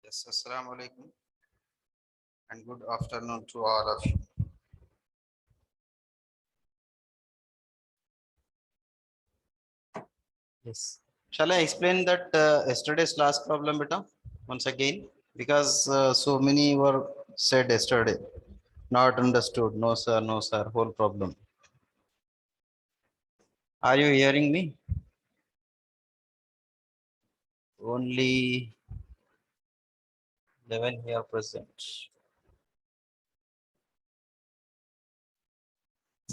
Yes, Assalamu alaikum and good afternoon to all of you. Yes. Shall I explain that yesterday's last problem, beta, once again? Because so many were said yesterday, not understood. No, sir, whole problem. Are you hearing me? Only 11 here present.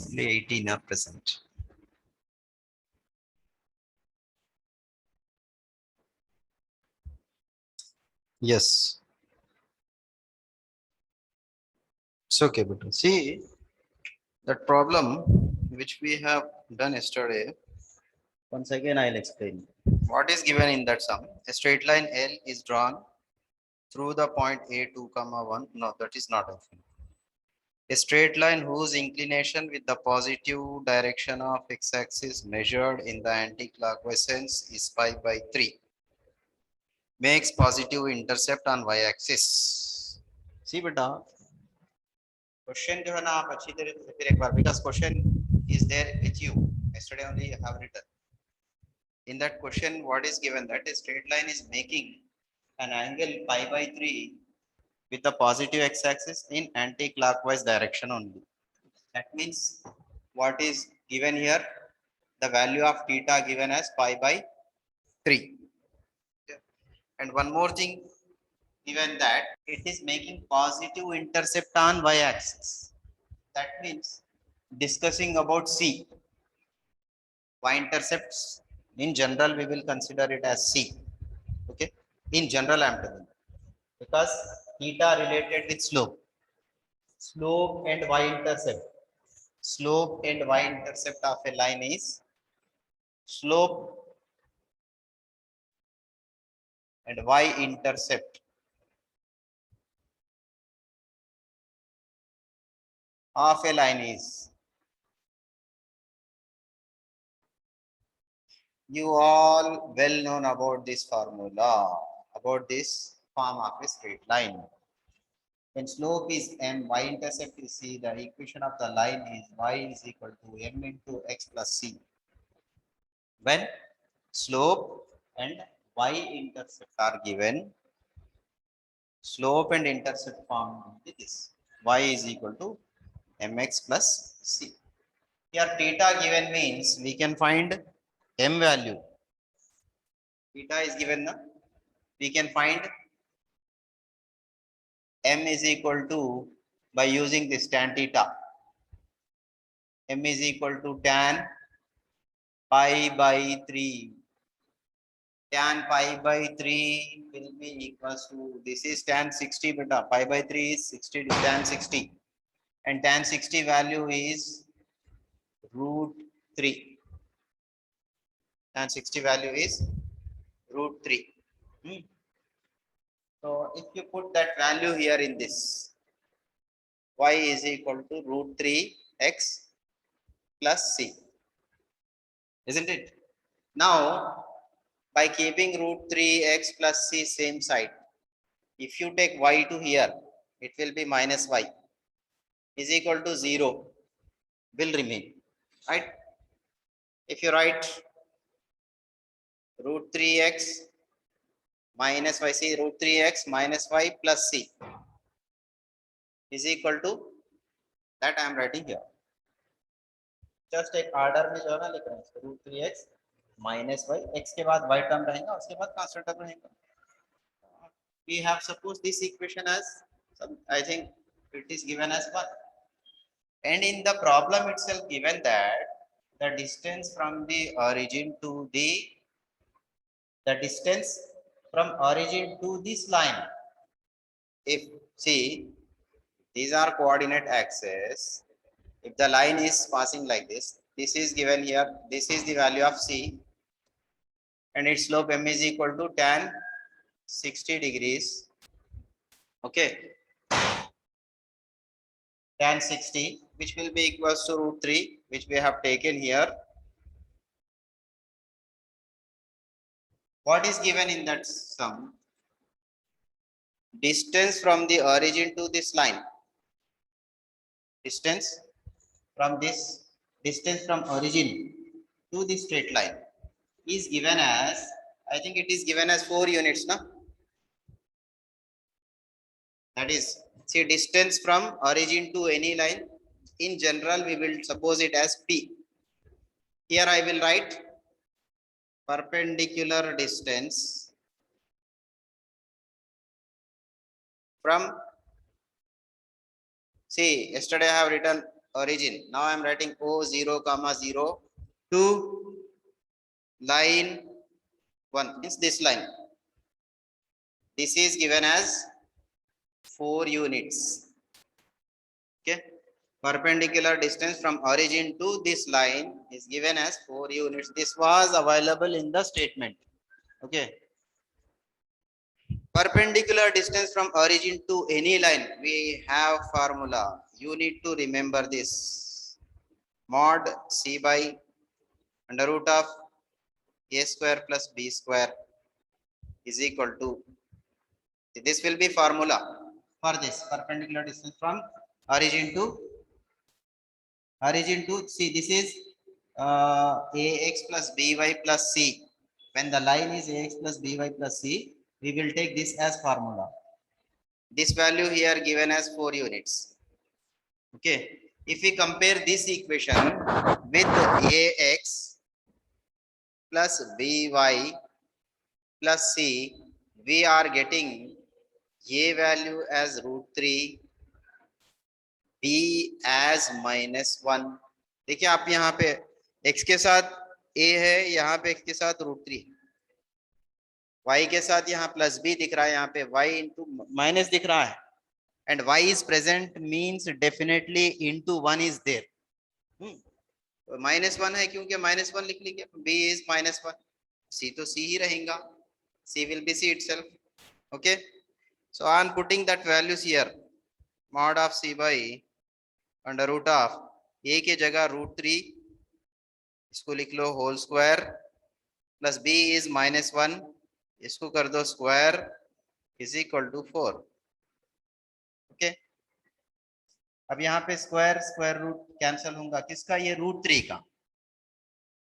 Only 18 are present. Yes. It's okay, beta. See, that problem which we have done yesterday, once again I'll explain. What is given in that sum? A straight line L is drawn through the point A2, 1. No, that is not a thing. A straight line whose inclination with the positive direction of x-axis measured in the anti-clockwise sense is pi by 3 makes positive intercept on y-axis. See beta, question जो है ना आप अच्छी तरह से फिर एक बार because question is there with you. Yesterday only you have written. In that question, what is given that a straight line is making an angle pi by 3 with the positive x-axis in anti-clockwise direction only. That means what is given here? The value of theta given as pi by 3. And one more thing given that it is making positive intercept on y-axis. That means discussing about C. Y-intercepts in general we will consider it as C. Okay. In general I am telling because theta related with slope and y-intercept. Slope and y-intercept of a line is slope and y-intercept of a line is, you all well known about this formula, about this form of a straight line. When slope is m, y-intercept is c, the equation of the line is y is equal to m into x plus c. When slope and y-intercept are given, slope and intercept form will be this. Y is equal to mx plus c. Here theta given means we can find m value. Theta is given, na? We can find m is equal to, by using this tan theta, m is equal to tan pi by 3. Tan pi by 3 will be equals to, this is tan 60 beta, pi by 3 is 60 tan 60 and tan 60 value is root 3. Tan 60 value is root 3. So if you put that value here in this, y is equal to root 3 x plus c, isn't it? Now, by keeping root 3 x plus c same side, if you take y to here, it will be minus y is equal to 0 will remain, right? If you write root 3x minus y, see root 3x minus y plus c is equal to that I am writing here. Just एक order में जो है ना लिख रहे हैं root 3x minus y, x के बाद y टर्म रहेगा, उसके बाद कांस्टेंट टर्म रहेगा. We have supposed this equation as some, I think it is given as 1. And in the problem itself given that the distance from the origin to the distance from origin to this line, if see these are coordinate axes, if the line is passing like this is given here, this is the value of c and its slope m is equal to tan 60 degrees. Okay, tan 60 which will be equals to root 3 which we have taken here. What is given in that sum? distance from the origin to this line, distance from this distance from origin to the straight line is given as, I think it is given as 4 units, na? That is, see, distance from origin to any line, in general we will suppose it as P. Here I will write perpendicular distance from, see, yesterday I have written origin, now I am writing O0, 0 to line 1, means this line. This is given as 4 units. Okay, perpendicular distance from origin to this line is given as 4 units. This was available in the statement. Okay, perpendicular distance from origin to any line, we have formula. You need to remember this. Mod C by under root of a square plus b square is equal to, this will be formula for this perpendicular distance from origin to see, this is ax plus by plus c. When the line is ax plus by plus c, we will take this as formula. This value here given as 4 units. Okay, if we compare this equation with ax plus by plus c, we are getting a value as √3, b as -1. देखिए आप यहाँ पे x के साथ a है, यहाँ पे x के साथ √3, y के साथ यहाँ प्लस b दिख रहा है, यहाँ पे y इंटू माइनस दिख रहा है, and y is present means definitely into 1 is there. -1 है क्योंकि -1 लिख लीजिए, b इज -1, c तो c ही रहेगा, c will be c itself. Okay, so I am putting that values here. Mod of c by under root of a के जगह √3, इसको लिख लो whole square, plus b is -1, इसको कर दो स्क्वायर, इज इक्वल टू 4. ओके, अब यहाँ पे स्क्वायर स्क्वायर रूट कैंसिल होगा, किसका? ये √3 का.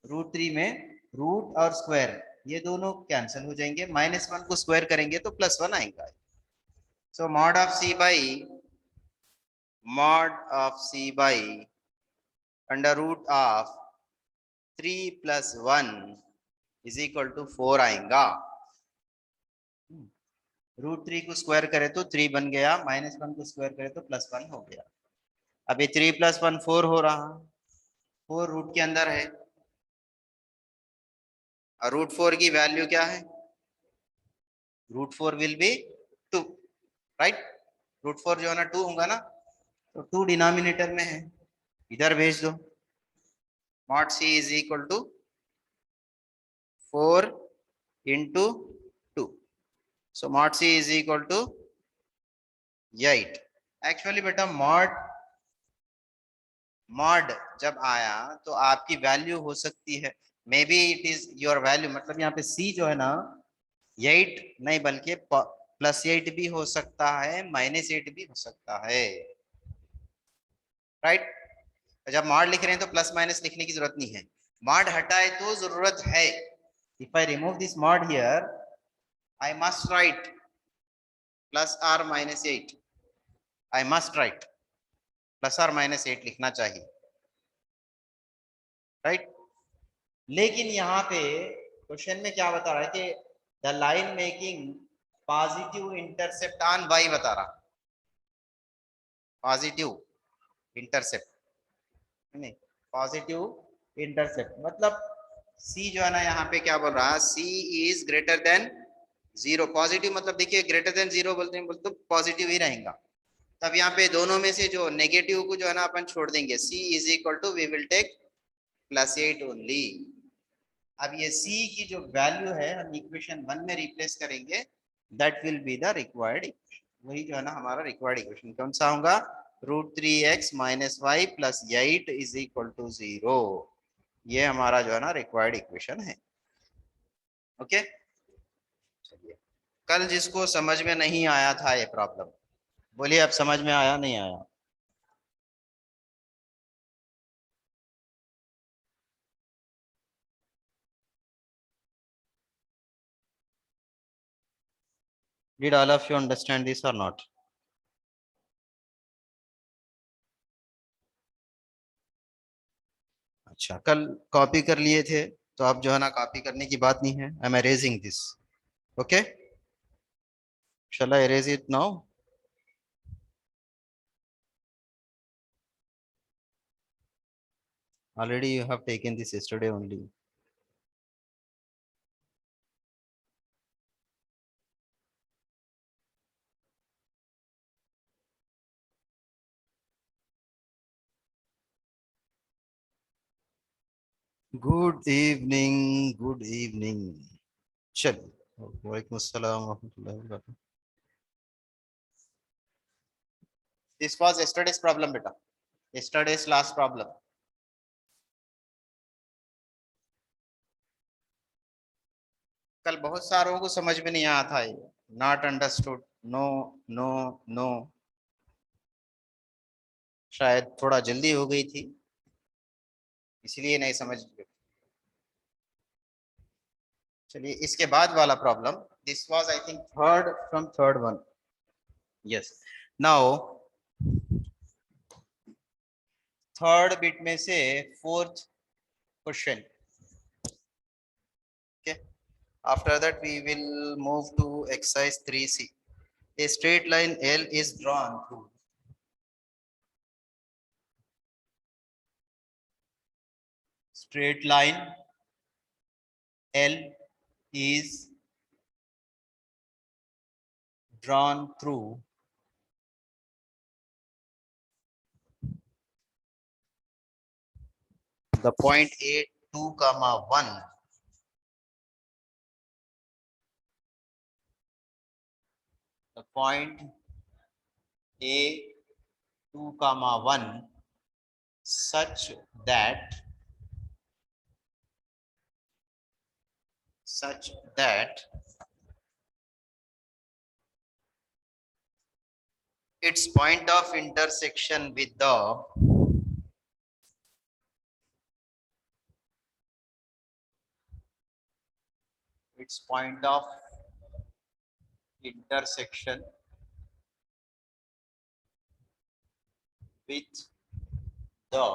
√3 में रूट और स्क्वायर ये दोनों कैंसिल हो जाएंगे, -1 को स्क्वायर करेंगे तो +1 आएगा. So mod of c by under root of 3 + 1 is equal to 4 आएगा. √3 को स्क्वायर करे तो 3 बन गया, -1 को स्क्वायर करे तो +1 हो गया. अब ये 3 + 1 4 हो रहा, 4 रूट के अंदर है, और √4 की वैल्यू क्या है? √4 विल बी 2, राइट? √4 जो है ना 2 होगा ना, तो 2 डिनोमिनेटर में है, इधर भेज दो. mod c is equal to 4 into 2, so mod c is equal to 8. Actually बेटा मॉड जब आया तो आपकी वैल्यू हो सकती है, maybe it is your value, मतलब यहाँ पे c जो है ना 8 नहीं बल्कि +8 भी हो सकता है, -8 भी हो सकता है, राइट? जब मॉड लिख रहे हैं तो प्लस माइनस लिखने की जरूरत नहीं है, मॉड हटाए तो जरूरत है. If I remove this mod here, I must write +or-8, I must write +or-8 लिखना चाहिए, राइट? लेकिन यहाँ पे क्वेश्चन में क्या बता रहा है कि the line making positive intercept on y बता रहा, पॉजिटिव इंटरसेप्ट नहीं, पॉजिटिव इंटरसेप्ट मतलब c जो है ना यहाँ पे क्या बोल रहा है, c is greater than 0. Positive मतलब देखिए ग्रेटर देन 0 बोलते हैं तो पॉजिटिव ही रहेगा. तब यहाँ पे दोनों में से जो नेगेटिव को जो है ना अपन छोड़ देंगे, c is equal to we will take +8 only. अब ये c की जो वैल्यू है हम इक्वेशन 1 में रिप्लेस करेंगे, that will be the required equation. वही जो है ना हमारा रिक्वायर्ड इक्वेशन कौन सा होगा? √3x - y + 8 is equal to 0. ये हमारा जो है ना रिक्वायर्ड इक्वेशन है. ओके, चलिए कल जिसको समझ में नहीं आया था ये प्रॉब्लम, बोलिए अब समझ में आया नहीं आया? Did all of you understand this or not? अच्छा, कल कॉपी कर लिए थे तो अब जो है ना कॉपी करने की बात नहीं है. I am erasing this. Okay, shall I erase it now? Already you have taken this yesterday only. Good evening, good evening. चलिए, वालेकुम अस्सलाम वरहमतुल्लाहि वबरकातुहू. This was yesterday's problem beta. Yesterday's last problem. कल बहुत सारों को समझ में नहीं आया था ये. Not understood. No, no, no. शायद थोड़ा जल्दी हो गई थी इसलिए नहीं समझ. चलिए इसके बाद वाला problem. This was I think third from third one. Yes. Now third bit में से fourth question. Okay, after that we will move to exercise 3C. A straight line L is drawn through straight line L is drawn through the point A 2 comma 1. The point A 2 comma 1 such that its point of intersection with the point of intersection with the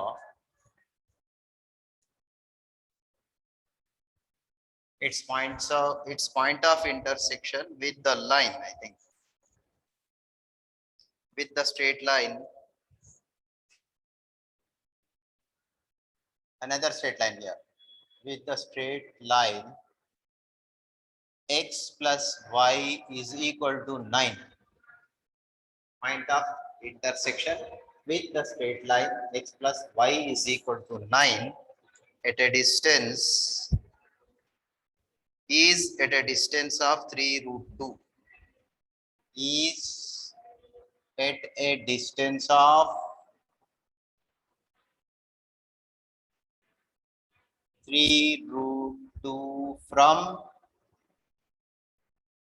its point of intersection with the line, I think, with the straight line, another straight line here, with the straight line x plus y is equal to 9. Point of intersection with the straight line x plus y is equal to 9 at a distance of 3 root 2. Is at a distance of 3 root 2 from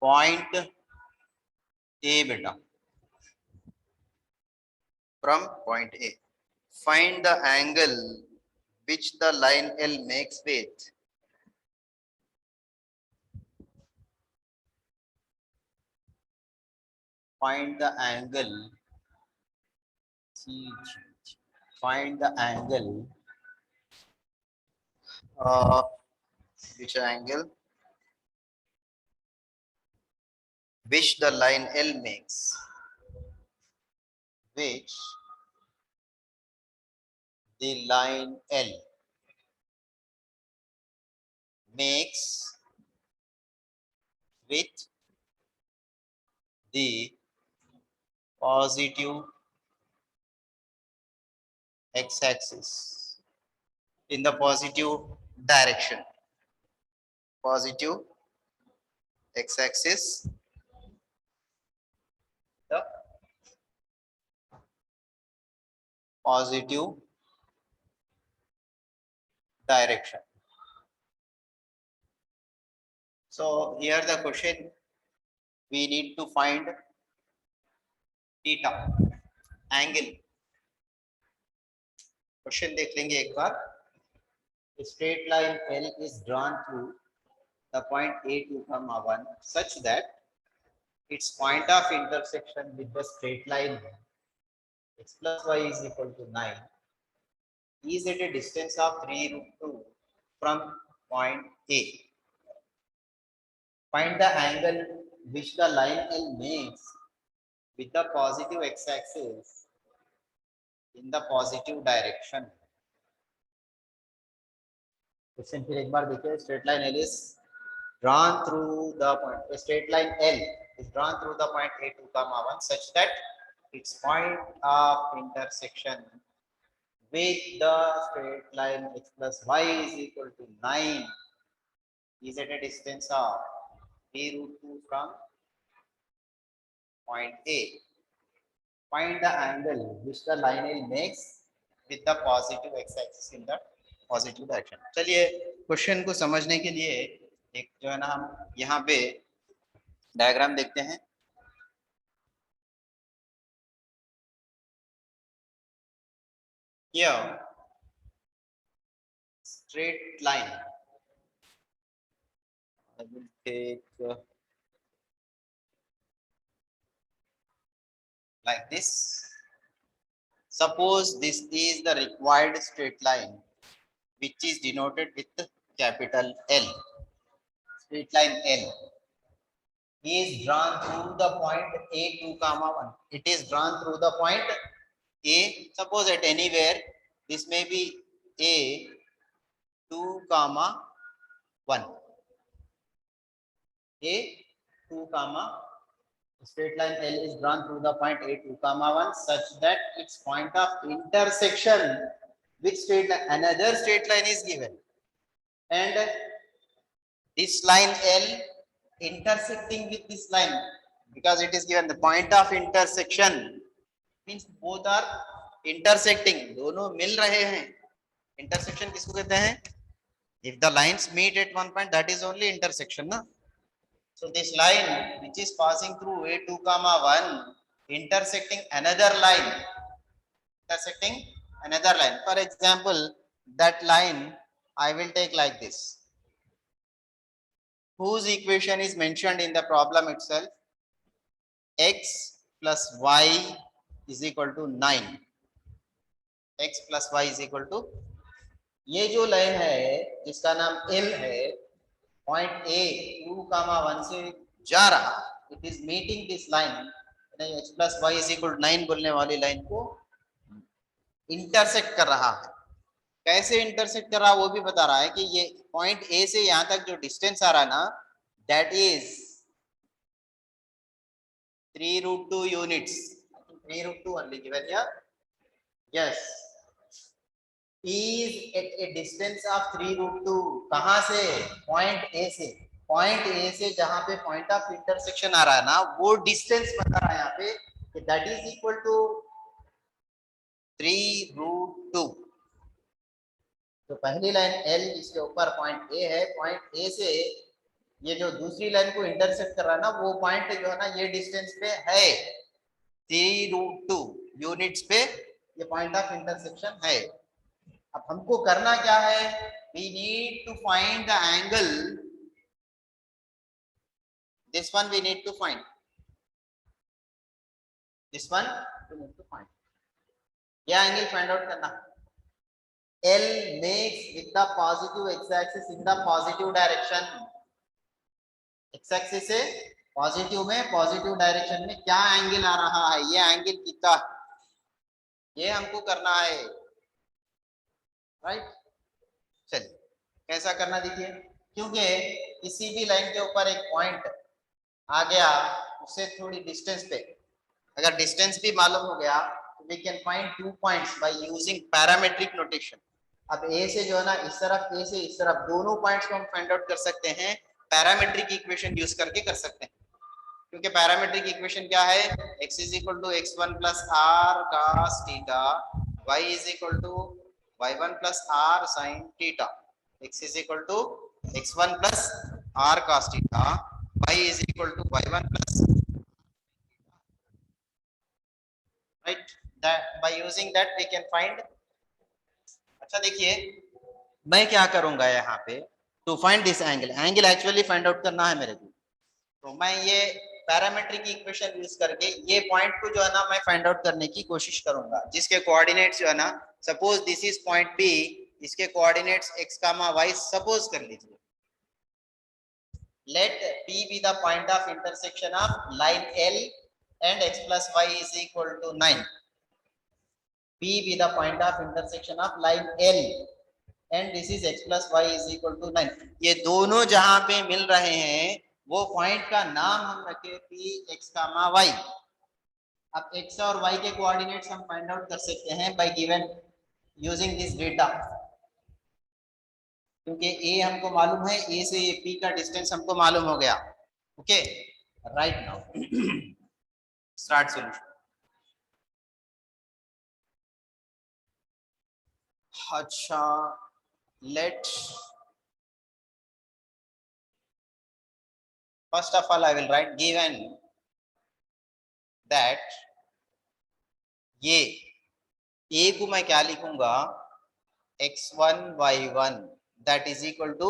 point A beta. From point A. Find the angle which the line L makes with find the angle which angle which the line L makes, which the line L makes with the positive x-axis, in the positive direction, positive x-axis, the positive direction. So here the question we need to find theta angle. Question देख लेंगे एक बार. A straight line L is drawn through the point A 2, 1 such that its point of intersection with the straight line x plus y is equal to 9 is at a distance of 3√2 from point A. Find the angle which the line L makes with the positive x-axis in the positive direction. Question फिर एक बार देखिए. Straight line L is drawn through the point. A straight line L is drawn through the point A 2, 1 such that its point of intersection with the straight line x plus y is equal to 9 is at a distance of 3√2 from point A. Find the angle which the line L makes with the positive x-axis in the positive direction. चलिए question को समझने के लिए एक जो है ना हम यहाँ पे डायग्राम देखते हैं. Here straight line. I will take like this. Suppose this is the required straight line which is denoted with capital L. Straight line L is drawn through the point A 2, 1. It is drawn through the point A. Suppose at anywhere, this may be A 2, 1. A 2, straight line L is drawn through the point A 2, 1 such that its point of intersection with straight line, another straight line is given, and this line L intersecting with this line, because it is given the point of intersection means both are intersecting, दोनों मिल रहे हैं. Intersection किसको कहते हैं? If the lines meet at one point, that is only intersection, ना? So this line which is passing through A 2, 1 intersecting another line, For example, that line I will take like this, whose equation is mentioned in the problem itself. X plus y is equal to 9. X plus y is equal to, ये जो line है जिसका नाम L है, point A 2, 1 से जा रहा, it is meeting this line, x plus y is equal to 9 बोलने वाली लाइन को इंटरसेक्ट कर रहा है. कैसे इंटरसेक्ट कर रहा वो भी बता रहा है कि ये पॉइंट A से यहां तक जो डिस्टेंस आ रहा है ना, that is 3√2 units. 3√2 only given here. Yes, is at a distance of 3√2. कहां से? पॉइंट A से. पॉइंट A से जहां पे पॉइंट ऑफ इंटरसेक्शन आ रहा है ना, वो डिस्टेंस बता रहा है यहाँ पे कि दैट इज इक्वल टू 3√2. तो पहली लाइन L इसके ऊपर पॉइंट A है, पॉइंट A से ये जो दूसरी लाइन को इंटरसेक्ट कर रहा है ना, वो पॉइंट जो है ना ये डिस्टेंस पे है 3√2 यूनिट्स पे, ये पॉइंट ऑफ इंटरसेक्शन है. अब हमको करना क्या है? We need to find the angle. This one we need to find, this one we need to find. क्या एंगल फाइंड आउट करना? L makes with the positive x-axis in the positive direction. x-axis से positive में, positive direction में क्या angle आ रहा है, ये angle कितना, ये हमको करना है. राइट, चलिए कैसा करना देखिए. क्योंकि किसी भी लाइन के ऊपर एक पॉइंट आ गया, उससे थोड़ी डिस्टेंस पे अगर डिस्टेंस भी मालूम हो गया तो we can find 2 points by using parametric notation. अब ए से जो है ना इस तरफ, ए से इस तरफ, दोनों पॉइंट्स को हम फाइंड आउट कर सकते हैं पैरामेट्रिक इक्वेशन यूज करके कर सकते हैं. क्योंकि पैरामेट्रिक इक्वेशन क्या है? x is equal to x1 plus r cos theta, y is equal to y1 plus r sin theta, x is equal to x1 plus r cos theta, y is equal to y1 plus, right? That by using that we can find. अच्छा देखिए, मैं क्या करूंगा यहाँ पे, to find this angle, angle actually find out करना है मेरे को, तो मैं ये पैरामीट्रिक इक्वेशन यूज करके ये पॉइंट को जो है ना मैं फाइंड आउट करने की कोशिश करूंगा, जिसके कोऑर्डिनेट्स जो है ना, suppose this is point B, इसके coordinates x comma y suppose कर लीजिए. Let p be the point of intersection of line l and x plus y is equal to 9. p be the point of intersection of line L and this is x plus y is equal to 9. ये दोनों जहां पे मिल रहे हैं वो point का नाम हम रखे p x कामा y. अब x और y के कोऑर्डिनेट्स हम फाइंड आउट कर सकते हैं bye given using this data, क्योंकि a हमको मालूम है, a से p का डिस्टेंस हमको मालूम हो गया. Okay, right now start solution. अच्छा, let first of all I will write given that ये a को मैं क्या लिखूंगा, x1 y1 that is equal to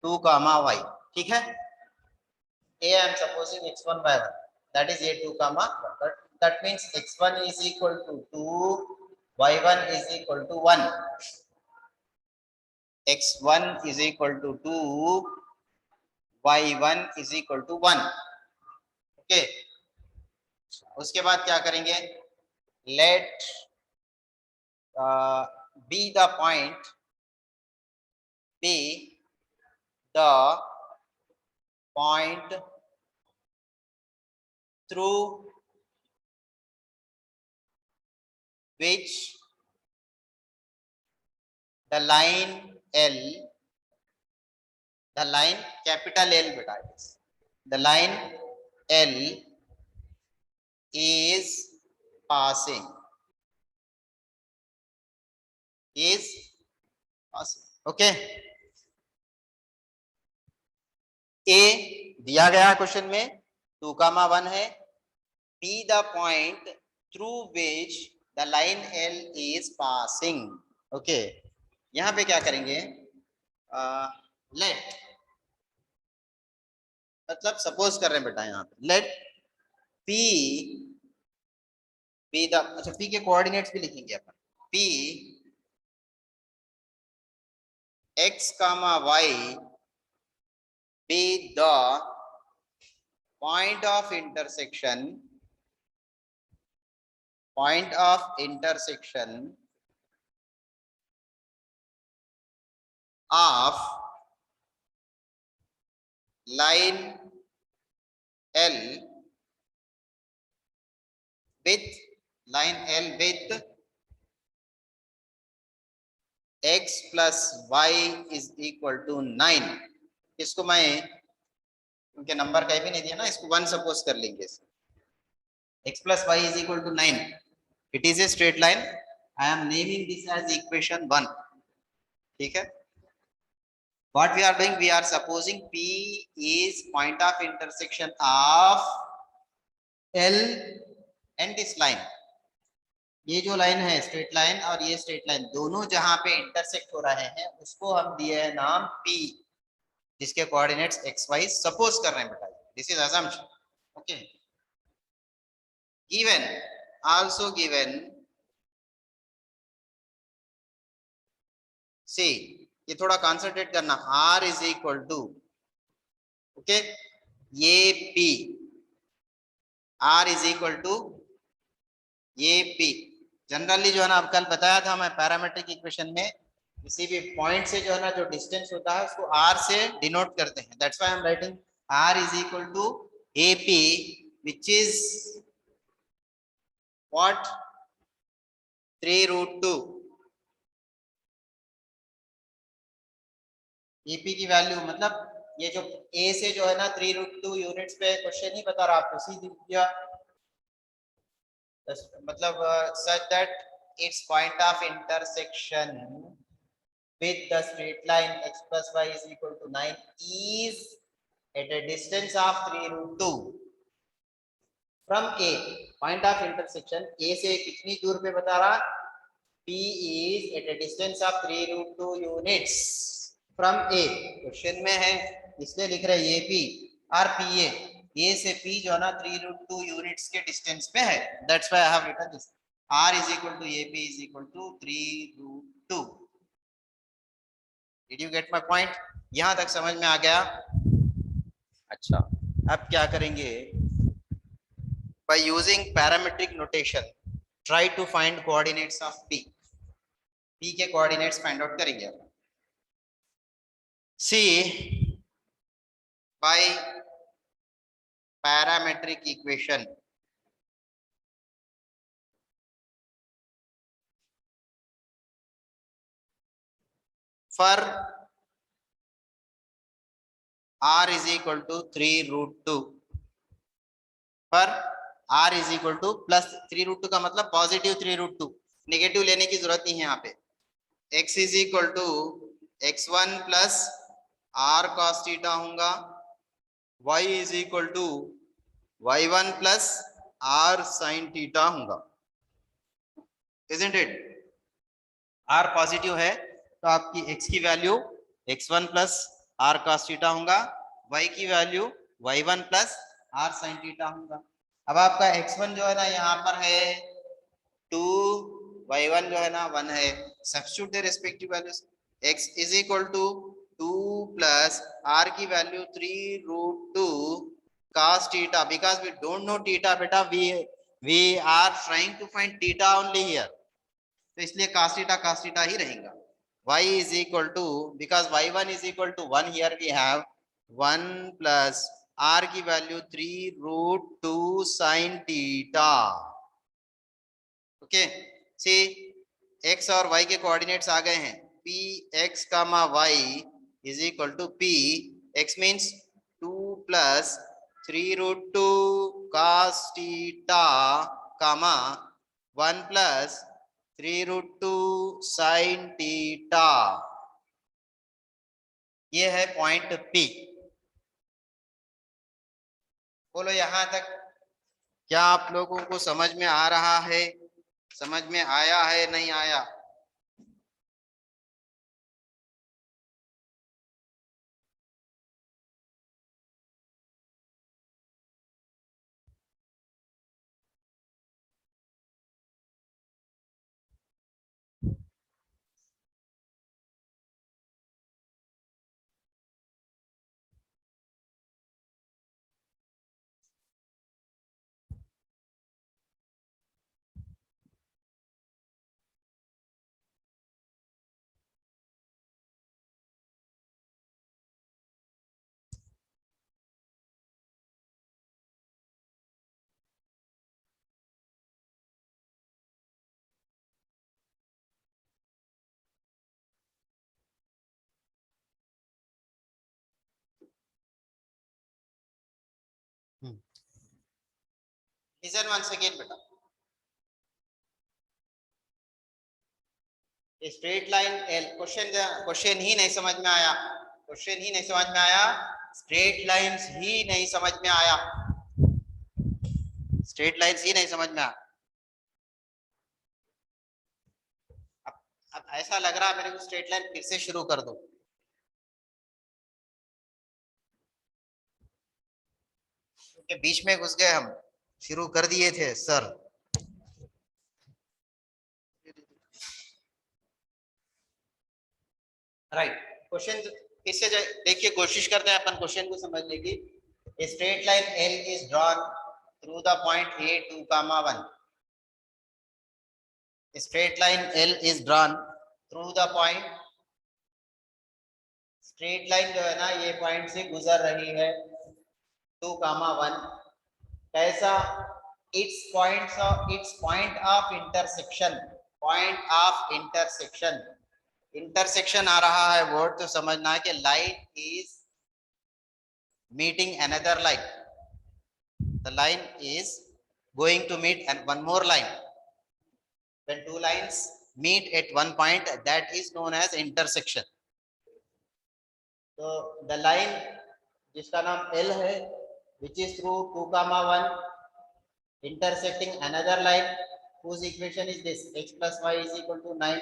2 comma y. ठीक है, a I am supposing x1 y1 that is a2 comma 1. That means x1 is equal to 2, y1 is equal to 1. x1 is equal to 2, y1 is equal to 1. Okay, उसके बाद क्या करेंगे, let be the point, be the point through which the line L, the line capital L बेटा, the line L is passing, is passing. Okay, A दिया गया question में 2 कामा 1 है, P the point through which the line L is passing. Okay, यहाँ पे क्या करेंगे, late, मतलब सपोज कर रहे हैं बेटा, यहाँ पे लेट P बी द, अच्छा P के कोऑर्डिनेट्स भी लिखेंगे अपन, P x comma y be the point of intersection, point of intersection of line L with line L with x plus y is equal to 9. इसको मैं, उनके number कहीं भी नहीं दिया ना, इसको 1 सपोज कर लेंगे. x plus y is equal to 9. It is a straight line. I am naming this as equation 1. ठीक है, what we are doing, we are supposing P is point of intersection of L and this line. ये जो line है straight line और ये straight line दोनों जहां पे इंटरसेक्ट हो रहे हैं उसको हम दिए है नाम P, जिसके कोऑर्डिनेट्स x y सपोज कर रहे हैं बेटा. This is assumption. Okay, given, also given, see, ये थोड़ा कंसंट्रेट करना, R is equal to, okay, ये P, R is equal to ये P. जनरली जो है ना, अब कल बताया था मैं पैरामीट्रिक इक्वेशन में किसी भी पॉइंट से जो है ना जो डिस्टेंस होता है उसको R से डिनोट करते हैं. That's why I am writing R is equal to AP which is what, 3√2. AP की वैल्यू मतलब ये जो A से जो है ना 3√2 यूनिट्स पे क्वेश्चन ही बता रहा आपको, सीधी दिया, मतलब such that its point of intersection with the straight line x plus y is equal to 9 is at a distance of 3 root 2 from A, point of intersection A से कितनी दूर पे बता रहा, P is at a distance of 3 root 2 units from A, question में है इसलिए लिख रहे हैं AP और PA, A से P जो है ना 3 root 2 units के डिस्टेंस पे है, that's why I have written this, R is equal to AP is equal to 3 root 2. Did you get my point? यहां तक समझ में आ गया? अच्छा, अब क्या करेंगे? By using parametric notation, try to find coordinates of P. P के coordinates find out करेंगे. See, by parametric equation, for R is equal to 3 root 2, पर R is equal to plus 3 root 2 का मतलब पॉजिटिव 3 root 2, नेगेटिव लेने की जरूरत नहीं है यहाँ पे. X is equal to x1 plus R cos theta होगा, Y is equal to y1 plus R sin theta होगा, isn't it? R पॉजिटिव है तो आपकी x की value x1 plus R cos theta होगा, y की value y1 plus R sin theta होगा. अब आपका x1 जो है ना यहाँ पर है 2, y1 जो है ना 1 है, substitute the respective values. x is equal to 2 plus R की value 3 root 2 cos theta, because we don't know theta beta, we are trying to find theta only here, तो इसलिए cos theta ही रहेगा. Y is equal to, because y1 is equal to 1, here we have 1 plus R की value 3 root 2 sin theta. Okay, see x और y के coordinates आ गए हैं. p x comma y is equal to p x means 2 plus 3 root 2 cos theta comma 1 plus 3 root 2 sin theta. ये है point P. बोलो यहां तक क्या आप लोगों को समझ में आ रहा है? समझ में आया है, नहीं आया? Listen once again बेटा. स्ट्रेट लाइन एल, क्वेश्चन ही नहीं समझ में आया, क्वेश्चन ही नहीं समझ में आया, स्ट्रेट लाइंस ही नहीं समझ में आया, स्ट्रेट लाइंस ही नहीं समझ में आया. अब ऐसा लग रहा है मेरे को स्ट्रेट लाइन फिर से शुरू कर दो, क्योंकि बीच में घुस गए हम, शुरू कर दिए थे सर. राइट, क्वेश्चन फिर से देखिए, कोशिश करते हैं अपन क्वेश्चन को समझने की. A straight line L is drawn through the point A 2, 1. A straight line L is drawn through the point, straight line जो है ना ये पॉइंट से गुजर रही है 2, 1. कैसा? It's point of intersection, point of intersection, intersection आ रहा है वर्ड तो समझना है कि line is meeting another line, the line is going to meet one more line. When two lines meet at one point, that is known as intersection. So the line जिसका नाम L है, which is through 2, 1 intersecting another line whose equation is this x plus y is equal to 9.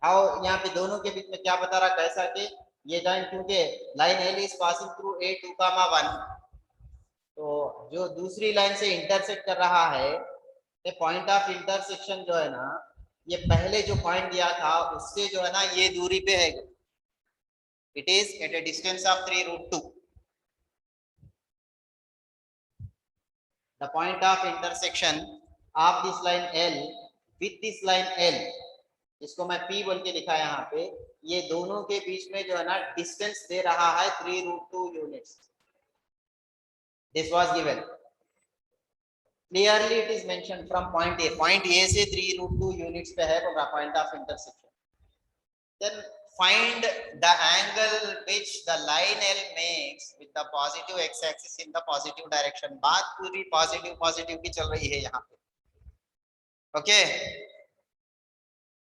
आओ यहाँ पे दोनों के बीच में क्या बता रहा, कैसा कि ये लाइन, क्योंकि line L is passing through A 2, 1, तो जो दूसरी लाइन से इंटरसेक्ट कर रहा है, ये पॉइंट ऑफ इंटरसेक्शन जो है ना, ये पहले जो पॉइंट दिया था उससे जो है ना ये दूरी पे है, it is at a distance of 3√2. The point of intersection of this line L with this line L, इसको मैं P बोल के लिखा है यहाँ पे, ये दोनों के बीच में जो है ना डिस्टेंस दे रहा है 3√2 units. This was given clearly, it is mentioned from point A से 3√2 यूनिट्स पे है point of intersection. Then find the angle which the line L makes with the positive x-axis in the positive direction. बात पूरी positive की चल रही है यहाँ पे. ओके,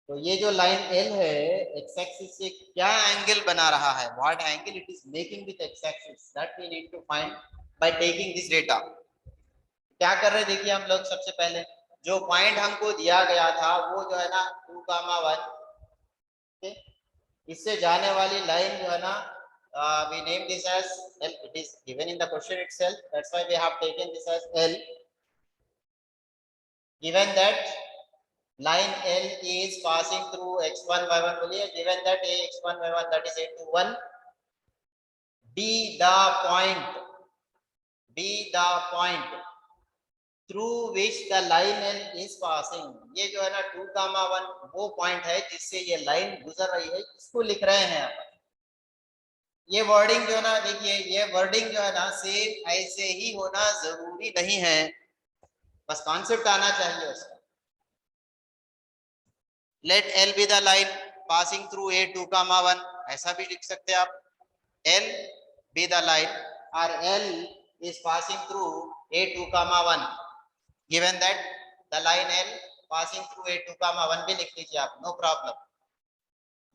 तो ये जो लाइन L है x एक्सिस से क्या एंगल बना रहा है, what angle it is making with x axis, that we need to find by taking this data. क्या कर रहे हैं देखिए हम लोग, सबसे पहले जो पॉइंट हमको दिया गया था वो जो है ना 2, 1, इससे जाने वाली लाइन जो है ना, we name this as L. It is given in the question itself, that's why we have taken this as L. Given that line L is passing through x1 y1 बोलिए, given that a x1 y1 that is a to 1, be the point through which the line L is passing. ये जो है ना 2, 1 वो point है जिससे ये line गुजर रही है, इसको लिख रहे हैं यहाँ पर. ये वर्डिंग जो है ना देखिए, ये वर्डिंग जो है ना सेम ऐसे ही होना जरूरी नहीं है, बस कॉन्सेप्ट आना चाहिए उसका. Let L be the line passing through A 2, 1, ऐसा भी लिख सकते हैं आप. L बी द लाइन और L is passing through A 2, 1. Given that the line L passing through A 2, 1 भी लिख लीजिए आप, नो प्रॉब्लम.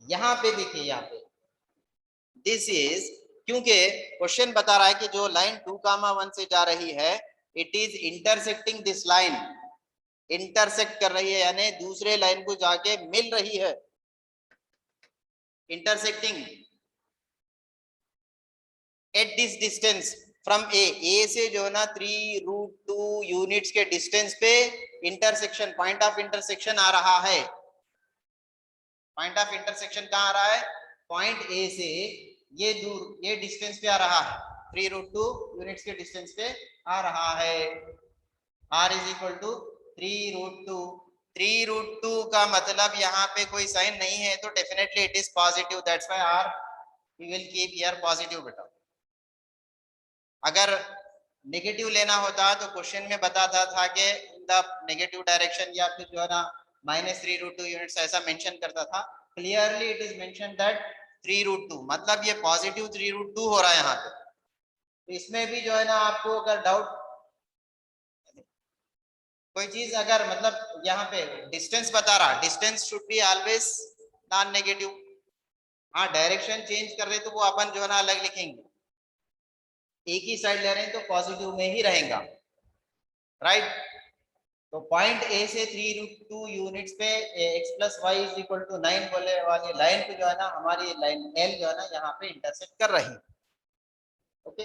यहाँ पे देखिए, यहाँ पे दिस इज, क्योंकि क्वेश्चन बता रहा है कि जो लाइन 2, 1 से जा रही है, it is intersecting this line, intersect कर रही है यानी दूसरे लाइन को जाके मिल रही है. Intersecting at this distance from A से जो ना 3√2 यूनिट्स के डिस्टेंस पे इंटरसेक्शन, पॉइंट ऑफ इंटरसेक्शन आ रहा है. पॉइंट ऑफ इंटरसेक्शन कहाँ आ रहा है, पॉइंट ए से ये दूर, ये डिस्टेंस पे आ रहा है, 3√2 यूनिट्स के डिस्टेंस पे आ रहा है. r is equal to 3√2. 3√2 का मतलब यहाँ पे कोई साइन नहीं है, तो definitely it is positive, that's why r we will keep here positive बेटा. अगर नेगेटिव लेना होता तो क्वेश्चन में बताता था कि इन द नेगेटिव डायरेक्शन, या फिर जो है ना -3√2 यूनिट्स ऐसा मेंशन करता था. Clearly it is mention that 3√2, मतलब ये पॉजिटिव 3√2 हो रहा है यहाँ पे. तो इसमें भी जो है ना आपको अगर डाउट, कोई चीज अगर मतलब यहाँ पे डिस्टेंस बता रहा, distance should be always non negative. हाँ, डायरेक्शन चेंज कर रहे तो वो अपन जो है ना अलग लिखेंगे, एक ही साइड ले रहे हैं तो पॉजिटिव में ही रहेगा, राइट. तो पॉइंट ए से 3√2 यूनिट्स पे x plus y is equal to 9 बोले वाली लाइन को जो है ना हमारी लाइन L जो है ना यहाँ पे इंटरसेक्ट कर रही है. ओके,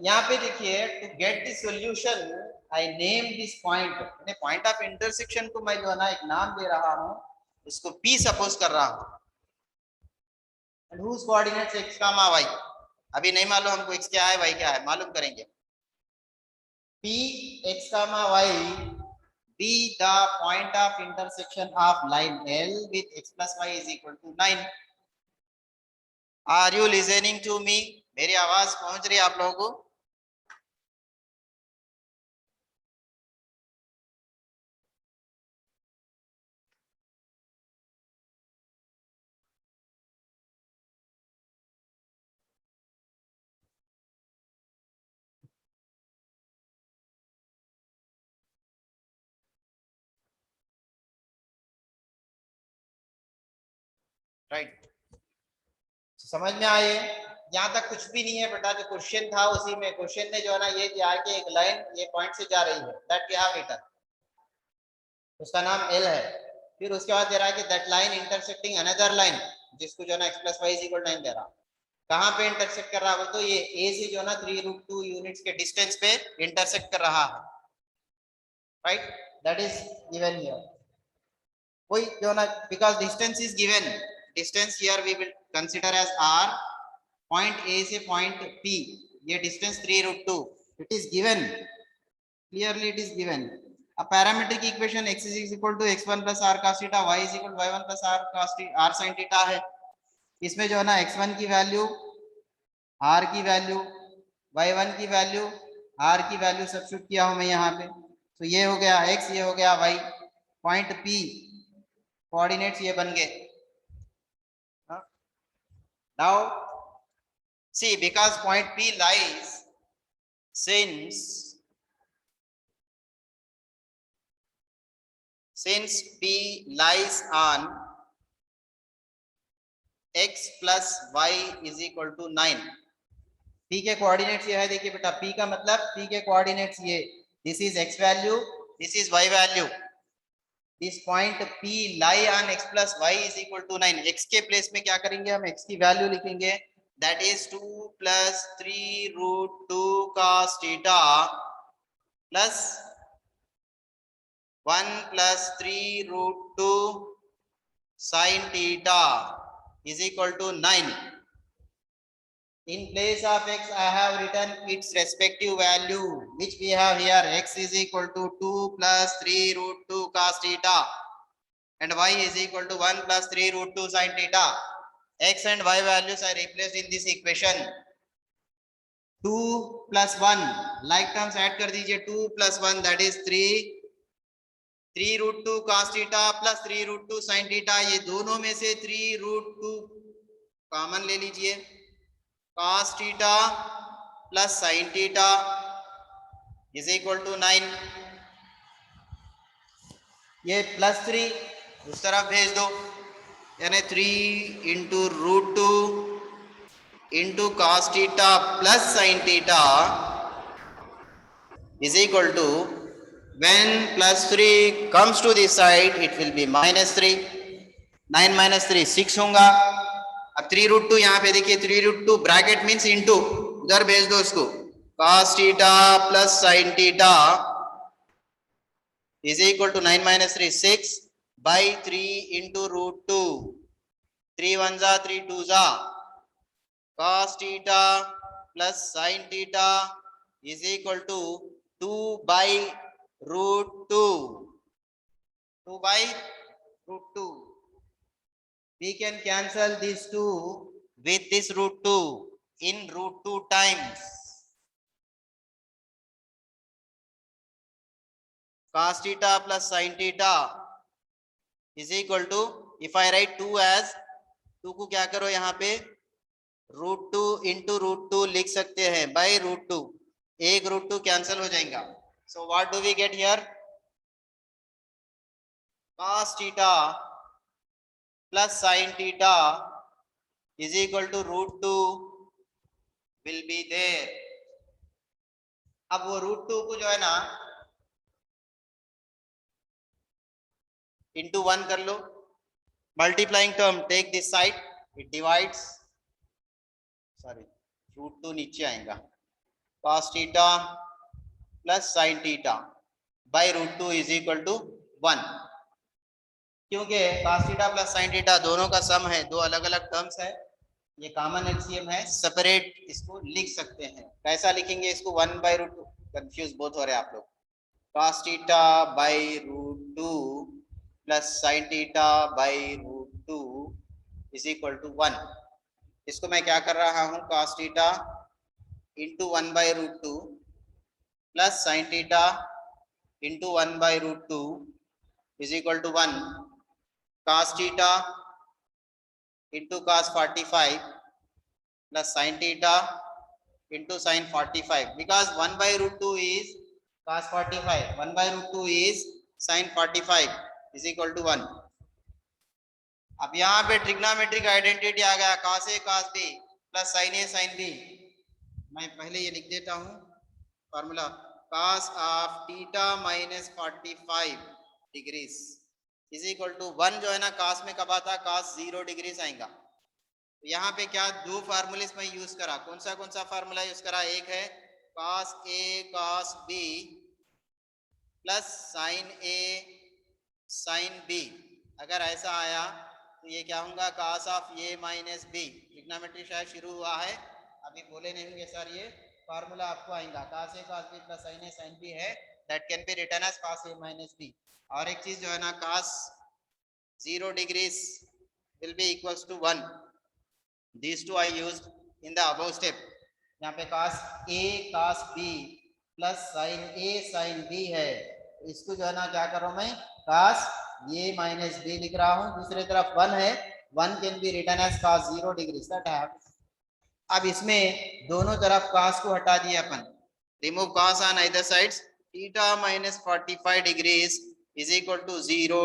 यहाँ पे देखिए, to get the solution I name this point, मैंने पॉइंट ऑफ इंटरसेक्शन को मैं जो है ना एक नाम दे रहा हूँ, इसको P सपोज कर रहा हूँ. And whose coordinates x, y, अभी नहीं मालूम हमको x क्या है y क्या है, मालूम करेंगे. P x, y be the point of intersection of line L with x plus y is equal to 9. Are you listening to me? मेरी आवाज पहुंच रही है आप लोगों को? राइट, समझ में आए? यहाँ तक कुछ भी नहीं है बेटा, जो क्वेश्चन था उसी में क्वेश्चन ने जो है ना ये दिया है कि एक लाइन ये पॉइंट से जा रही है, दैट वी हैव रिटन, उसका नाम एल है। फिर उसके बाद दे रहा है कि that line intersecting another line, जिसको जो है ना x plus y is equal 9 दे रहा। कहाँ पे इंटरसेक्ट कर रहा है? तो ये ए से जो है ना 3√2 यूनिट्स के डिस्टेंस पे इंटरसेक्ट कर रहा है, right, that is given here. कोई जो ना, because distance is given, distance here we will consider as r, point A से पॉइंट p, ये distance 3√2, it is given, clearly it is given. a parametric equation x is equal to x1 plus r cos theta, y is equal to y1 plus r cos theta, r sin theta है। इसमें जो है ना x1 की value, r की value, y1 की value, r की value substitute किया हूं मैं यहाँ पे, तो ये हो गया x, ये हो गया y, पॉइंट p कोऑर्डिनेट्स ये बन गए। Now see, because point p lies since p lies on x plus y is equal to 9, p के कोऑर्डिनेट्स ये है, देखिए बेटा, p का मतलब p के कोऑर्डिनेट्स ये, this is x value, this is y value, this point p lie on x plus y is equal to 9। x के प्लेस में क्या करेंगे हम, x की वैल्यू लिखेंगे, that is 2 plus 3√2 cos theta plus 1 plus 3√2 sin theta is equal to 9। In place of x, I have written its respective value, which we have here. X is equal to 2 plus 3√2 cos theta, and y is equal to 1 plus 3√2 sin theta. X and y values are replaced in this equation. 2 plus 1, like terms add कर दीजिए, 2 plus 1 that is 3, 3√2 cos theta plus 3√2 sin theta, ये दोनों में से 3√2 common ले लीजिए, cos theta plus sin theta is equal to 9। ये +3 उस तरफ भेज दो, यानी 3 into √2 into cos theta plus sin theta is equal to, when +3 comes to this side it will be -3, 9 minus 3 6 होगा। अब 3√2 यहाँ पे देखिए, 3√2 ब्रैकेट मीन्स इंटू, उधर भेज दो उसको, cos theta plus sin theta is equal to 9 minus 3 6 by 3 into √2, 3 1 जा 3 2 जा, cos theta plus sin theta is equal to 2 by √2, 2 by √2। We can cancel these 2 with this √2 in √2 times, cos theta plus sin theta is equal to, if I write 2 as 2 को क्या करो यहाँ पे √2 into √2 लिख सकते हैं, by √2, एक √2 cancel हो जाएगा। So what do we get here? Cos theta plus sin theta is equal to √2 will be there। अब वो √2 को जो है ना into 1 कर लो, multiplying term take this side, it divides, sorry √2 नीचे आएगा, cos theta plus sin theta by √2 is equal to 1। क्योंकि cos theta plus sin theta दोनों का सम है, दो अलग अलग टर्म्स है, ये कॉमन एलसीएम है, सेपरेट इसको लिख सकते हैं। कैसा लिखेंगे इसको, 1 by √2, कंफ्यूज बहुत हो रहे हैं आप लोग, cos theta by √2 plus sin theta by √2 is equal to 1। इसको मैं क्या कर रहा हूँ, cos theta into 1 by √2 plus sin theta into 1 by √2 is equal to 1, cos theta into cos 45 plus sin theta into sin 45, because 1 by √2 is cos 45, 1 by √2 is sin 45 is equal to 1। अब यहाँ पे trigonometric identity आ गया, cos A cos B plus sine A sine B, मैं पहले ये लिख देता हूँ formula, cos of theta minus 45 degrees is equal to 1 जो है ना cos में कब आता है, cos 0 डिग्रीज आएगा। तो यहाँ पे क्या दो फार्मूले में यूज करा, कौन सा फार्मूला यूज करा, एक है cos a cos b plus sine A sine B. अगर ऐसा आया तो ये क्या होगा, cos of A minus B, trigonometry शायद शुरू हुआ है, अभी बोले नहीं होंगे सर, ये फार्मूला आपको आएगा cos a cos b plus sin a sin b है, that can be written as cos a minus b। और एक चीज जो है ना cos 0 degrees will be equals to 1, these two I used in the above step। यहाँ पे cos a cos b plus sin a sin b है, इसको जो है ना क्या कर रहा हूं मैं, cos a माइनस b लिख रहा हूँ, दूसरी तरफ 1 है, 1 can be written as cos 0 degree that है। अब इसमें दोनों तरफ cos को हटा दिया अपन, remove cos on either sides, theta minus 45 degrees is equal to 0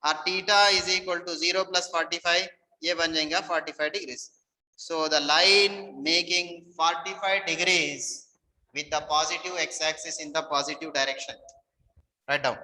और theta is equal to 0 plus 45, ये बन जाएगा 45 degrees. So the line making 45 degrees with the positive x-axis in the positive direction. Write down.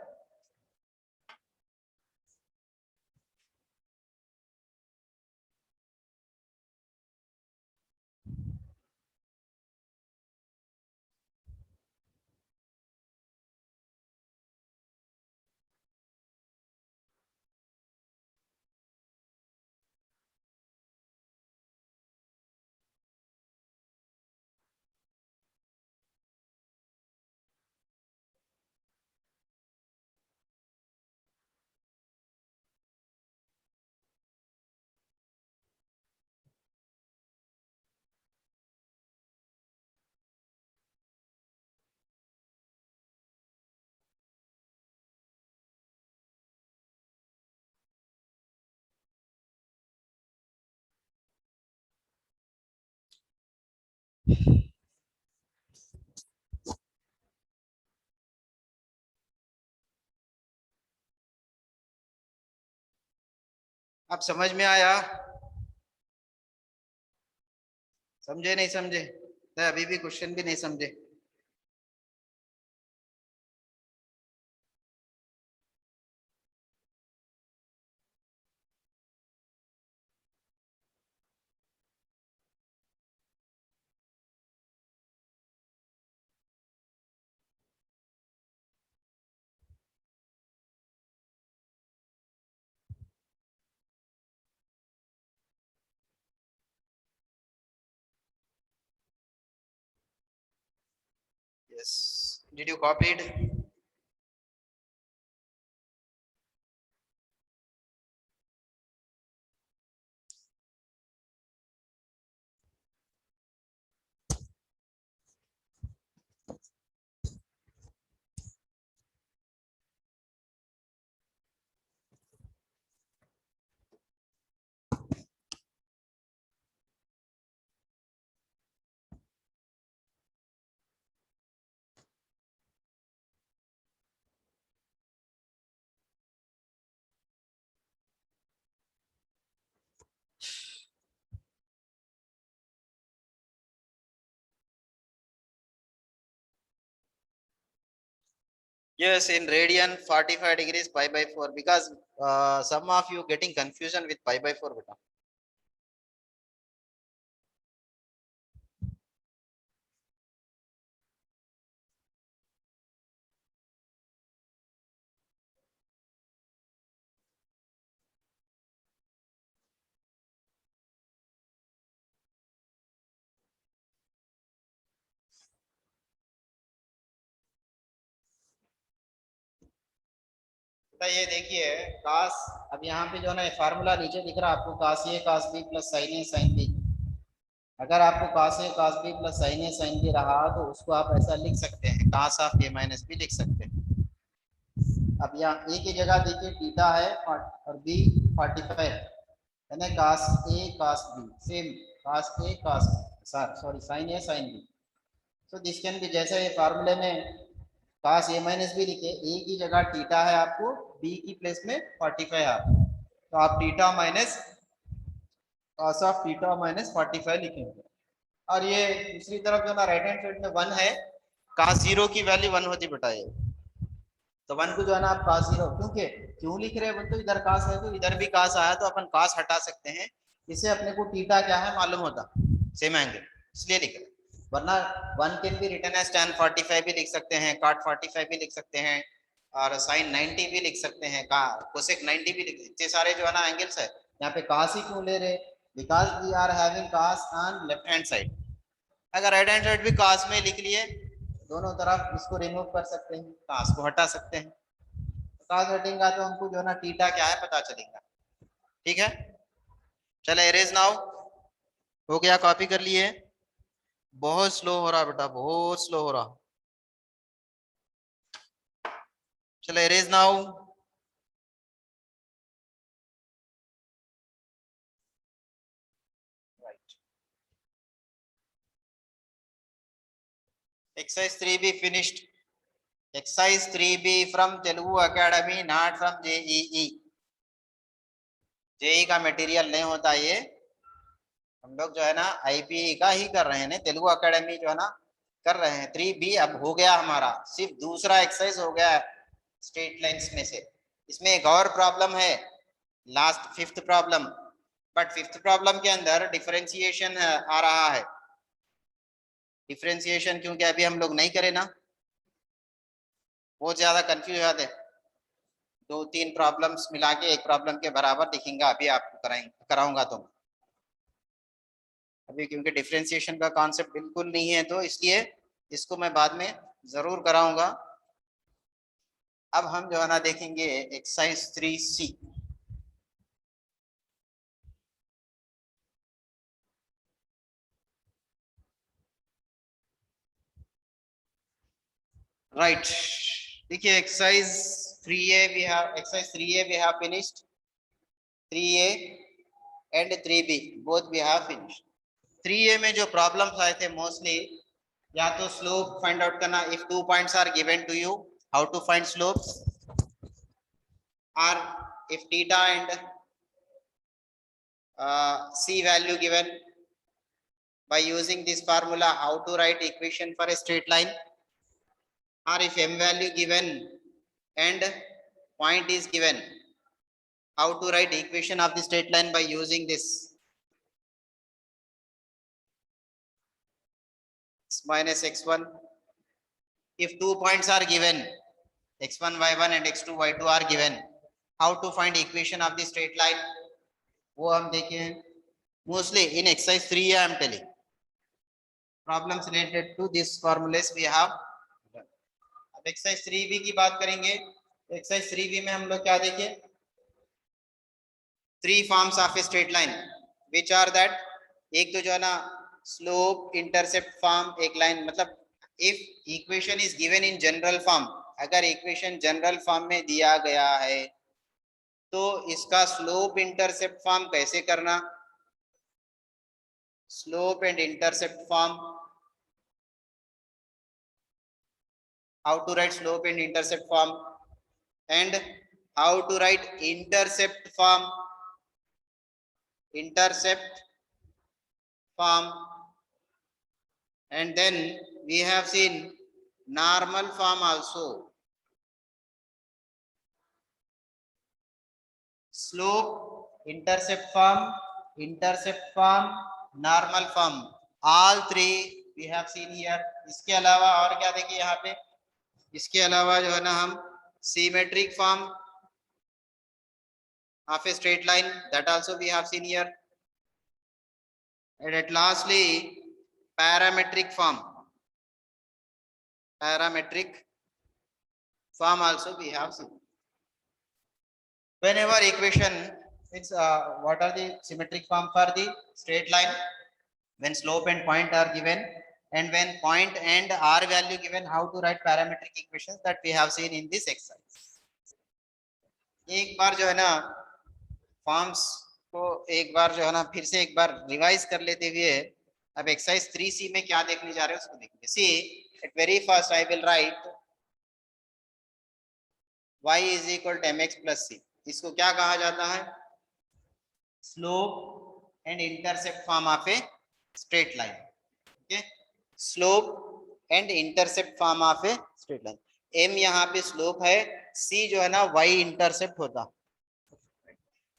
अब समझ में आया, समझे नहीं समझे, तो अभी भी क्वेश्चन भी नहीं समझे। Yes. Did you copy it? Yes, in radian 45 degrees pi by 4, because some of you getting confusion with pi by 4 beta. तो ये देखिए cos, अब यहाँ पे जो है ना फार्मूला नीचे दिख रहा है आपको, cos a cos b plus sin a sin b। अगर आपको cos a cos b plus sin a sin b रहा तो उसको आप ऐसा लिख सकते हैं, cos of a minus b लिख सकते हैं। अब यहाँ a की जगह देखिए थीटा है और b 45 है ना, cos a cos b same, cos a cos sorry sin a sin b। So this can be, जैसे ये फार्मूले में cos a माइनस बी लिखे, a की जगह थीटा है आपको, b की प्लेस में 45 है आपको, तो आप theta minus cos of theta minus 45 लिखेंगे। और ये दूसरी तरफ जो ना राइट हैंड साइड में 1 है, cos 0 की वैल्यू 1 होती बेटा ये, तो 1 को जो है ना आप cos 0 क्यों लिख रहे हैं बोल, तो इधर cos है तो इधर भी cos आया तो अपन cos हटा सकते हैं, इससे अपने को थीटा क्या है मालूम होता, सेम एंगल, इसलिए लिख रहे हैं। वरना 1 can be written as tan 45 भी लिख सकते हैं, cot 45 भी लिख सकते हैं, और sin 90 भी लिख सकते हैं, cosec 90 भी लिख, इतने सारे जो है ना एंगल्स है, यहाँ पे cos ही क्यों ले रहे, because we are having cos on left hand side. अगर राइट हैंड साइड भी cos में लिख लिए, दोनों तरफ इसको रिमूव कर सकते हैं, cos को हटा सकते हैं, cos हटेगा तो हमको जो है ना थीटा क्या है पता चलेगा। ठीक है, चलो एरेज नाउ, हो गया, कॉपी कर लिए। बहुत स्लो हो रहा बेटा, बहुत स्लो हो रहा। चलो arrays now. Exercise 3B finished. Exercise 3B from Telugu Academy, not from JEE. JEE का मटेरियल नहीं होता ये, हम लोग जो है ना आईपीई का ही कर रहे हैं ना, तेलुगु एकेडमी जो है ना कर रहे हैं। 3B अब हो गया हमारा, सिर्फ दूसरा एक्सरसाइज हो गया स्ट्रेट लाइंस में से। इसमें एक और प्रॉब्लम है, last 5th problem, but 5th problem के अंदर डिफरेंशिएशन आ रहा है। डिफरेंशिएशन क्योंकि अभी हम लोग नहीं करें ना, बहुत ज्यादा कंफ्यूज हो जाते, 2-3 प्रॉब्लम्स मिला के एक प्रॉब्लम के बराबर दिखेंगे, अभी आपको कराऊंगा तो अभी, क्योंकि डिफरेंशिएशन का कॉन्सेप्ट बिल्कुल नहीं है तो इसलिए इसको मैं बाद में जरूर कराऊंगा। अब हम जो है ना देखेंगे एक्सरसाइज 3C। राइट, देखिए exercise 3A we have, exercise 3A we have finished, 3A and 3B both we have finished. 3A में जो प्रॉब्लम्स आए थे मोस्टली, या तो स्लोप फाइंड आउट करना, if 2 points are given to you, how to find slopes, or if theta and c value given, by using this formula how to write equation for a straight line, or if m value given and point is given, how to write equation of the straight line by using this x minus x1. If 2 points are given, x1 y1 and x2 y2 are given, how to find equation of the straight line, वो हम देखें mostly in exercise 3 I am telling problems related to this formulas we have done. अब exercise 3B की बात करेंगे, exercise 3B में हम लोग क्या देखें, 3 forms of a straight line, which are that, एक तो जो है ना slope intercept form, एक line, मतलब if equation is given in general form, अगर equation general form में दिया गया है तो इसका slope intercept form कैसे करना, slope and intercept form, how to write slope and intercept form, and how to write intercept form, and then we have seen normal form also, slope, intercept form, normal form, all three we have seen here. इसके अलावा और क्या देखिए यहाँ पे, इसके अलावा जो है ना हम symmetric form of a straight line, that also we have seen here, and at lastly parametric form also we have seen. Whenever equation, it's what are the symmetric form for the straight line, when slope and point are given, and when point and r value given, how to write parametric equations, that we have seen in this exercise. एक बार जो है ना forms को एक बार जो है ना फिर से एक बार रिवाइज कर लेते हुए, अब एक्सरसाइज 3C में क्या देखने जा रहे हैं उसको देखेंगे। See at very first I will write y is equal to mx plus c, इसको क्या कहा जाता है, slope and intercept form of a straight line. Okay, slope and intercept form of a straight line. m यहाँ पे slope है, c जो है ना y intercept होता.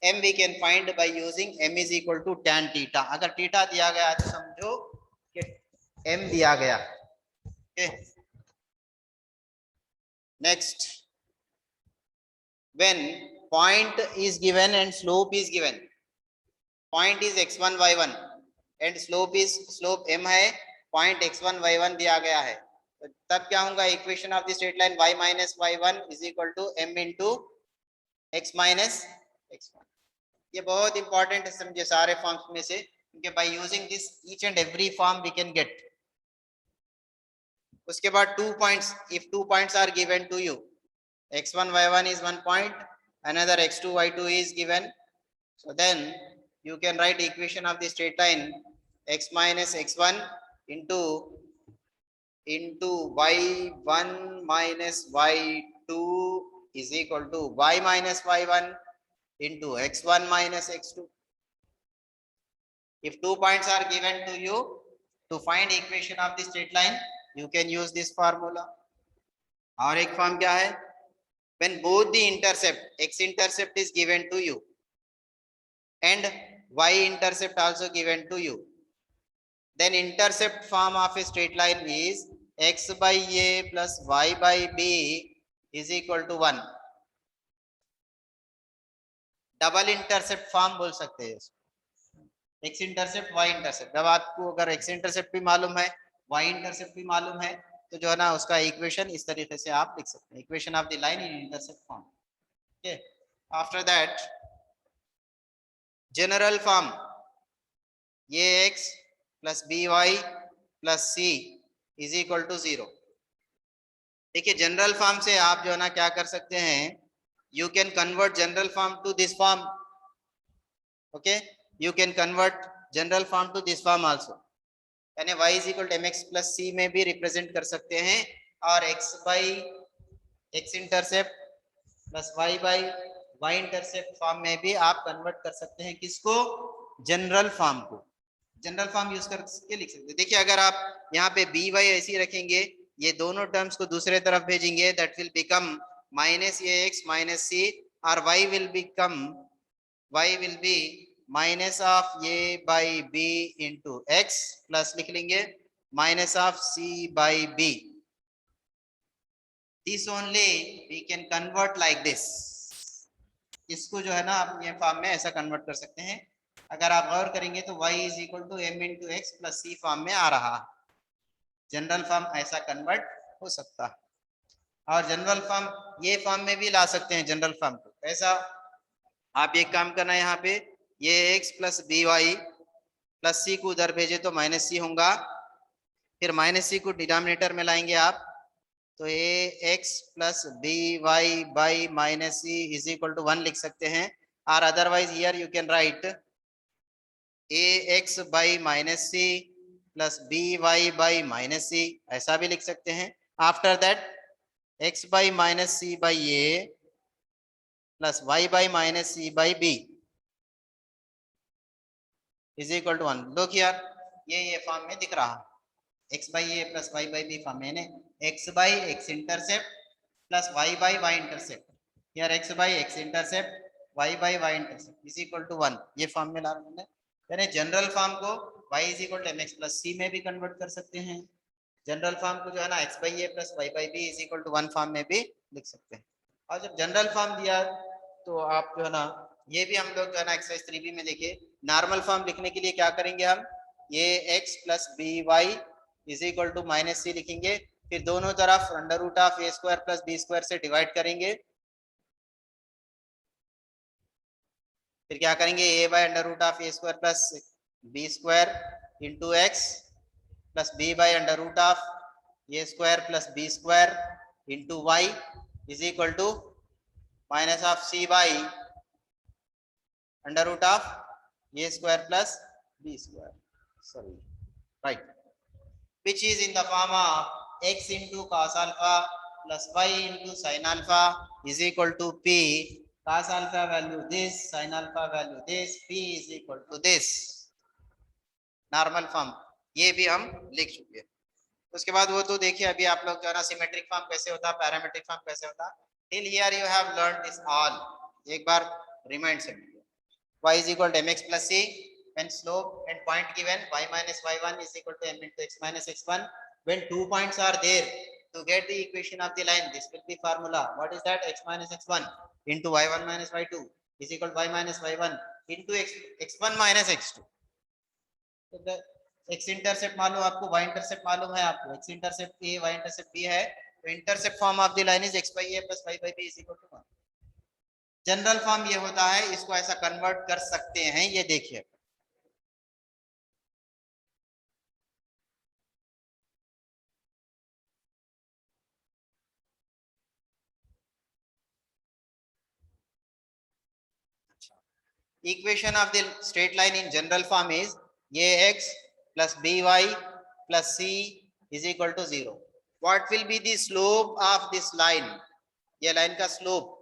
m we can find by using m is equal to tan theta. अगर theta दिया गया तो समझो कि m दिया गया. Okay, next, when point is given and slope is given, point is x1 y1 and slope m है, point x1 y1 दिया गया है, तो तब क्या होगा, equation of the straight line y minus y1 is equal to m into x minus x1. ये बहुत इंपॉर्टेंट है, समझे सारे फॉर्म्स में से, क्योंकि by using this each and every form we can get. उसके बाद 2 points, if 2 points are given to you, x1 y1 is 1 point, another x2 y2 is given, so then you can write equation of the straight line x minus x1 into y1 minus y2 is equal to y minus y1 into x1 minus x2. If 2 points are given to you, to find equation of the straight line you can use this formula. और एक form क्या है, when both the intercept x intercept is given to you and y intercept also given to you, then intercept form of a straight line is x by a plus y by b is equal to 1. Double intercept form बोल सकते हैं इसको, x intercept y intercept. जब आपको अगर x intercept भी मालूम है, y इंटरसेप्ट भी मालूम है, तो जो है ना उसका इक्वेशन इस तरीके से आप लिख सकते हैं, equation of the line in intercept form. Okay, after that general form, ये x plus B y plus C is equal to 0. देखिए जनरल फॉर्म से आप जो है ना क्या कर सकते हैं, you can convert general form to this form. Okay, you can convert general form to this form also, यानी y is equal to mx plus c में भी रिप्रेजेंट कर सकते हैं, और x by x intercept plus y by y intercept form में भी आप कन्वर्ट कर सकते हैं. किसको, जनरल फॉर्म को. जनरल फॉर्म यूज करके लिख सकते हैं. देखिए अगर आप यहाँ पे बी वाई ऐसी रखेंगे, ये दोनों टर्म्स को दूसरे तरफ भेजेंगे, that will become minus ax minus c, or y will be minus of a by b into x plus लिख लेंगे minus of c by b. This only we can convert like this. इसको जो है ना आप ये form में ऐसा कन्वर्ट कर सकते हैं. अगर आप गौर करेंगे तो y is equal to m into x plus c form में आ रहा. जनरल फॉर्म ऐसा कन्वर्ट हो सकता है, और जनरल फॉर्म ये फॉर्म में भी ला सकते हैं. जनरल फॉर्म को ऐसा आप एक काम करना है, यहाँ पे ये x plus B y plus c को उधर भेजे तो माइनस सी होगा, फिर माइनस सी को डिनोमिनेटर में लाएंगे आप, तो ये x plus B y by minus c is equal to 1 लिख सकते हैं. और otherwise here you can write ax by minus c plus B y by minus c, ऐसा भी लिख सकते हैं. After that x by minus c by a plus y by minus c by b is equal to 1. look here, ये form में दिख रहा, x by a plus y by b form में, x by x intercept plus y by y intercept, here x by x intercept y by y intercept is equal to 1, ये form में ला रहा हूं. यानी general form को y is equal to mx plus c में भी convert कर सकते हैं. जनरल फॉर्म को जो है ना x by a plus y by b is equal to 1 form में भी लिख सकते हैं. और जब जनरल फॉर्म दिया तो आप जो है ना, ये भी हम लोग जो है ना एक्सरसाइज 3b में देखे, नॉर्मल फॉर्म लिखने के लिए क्या करेंगे हम, ये x plus B y is equal to minus c लिखेंगे, फिर दोनों तरफ under root of a square plus b square से डिवाइड करेंगे, फिर क्या करेंगे, a by under root of a square plus b square into x plus b by under root of a square plus b square into y is equal to minus of c by under root of a square plus b square, sorry right, which is in the form of x into cos alpha plus y into sin alpha is equal to p. Cos alpha value this, sin alpha value this, p is equal to this. Normal form ये भी हम लिख चुके हैं। उसके बाद वो तो देखिए अभी आप लोग जो है ना सिमेट्रिक फॉर्म कैसे होता है, पैरामेट्रिक फॉर्म कैसे होता है, till here you have learn this all, एक बार रिमाइंड से y is equal to mx plus c when slope and point given y minus y1 is equal to m into x minus x1, when 2 points are there, to get the equation of the line this will be formula, what is that, x minus x1 into y1 minus y2 is equal to y minus y1 into x1 minus x2. तो x intercept मालूम आपको, y intercept मालूम है आपको, x intercept a y intercept b है, तो intercept form of the line is x by a plus y by b is equal to 1. General form ये होता है, इसको ऐसा कन्वर्ट कर सकते हैं, ये देखिए equation of the straight line in general form is ax plus by plus c is equal to 0. What will be the slope of this line? ये लाइन का slope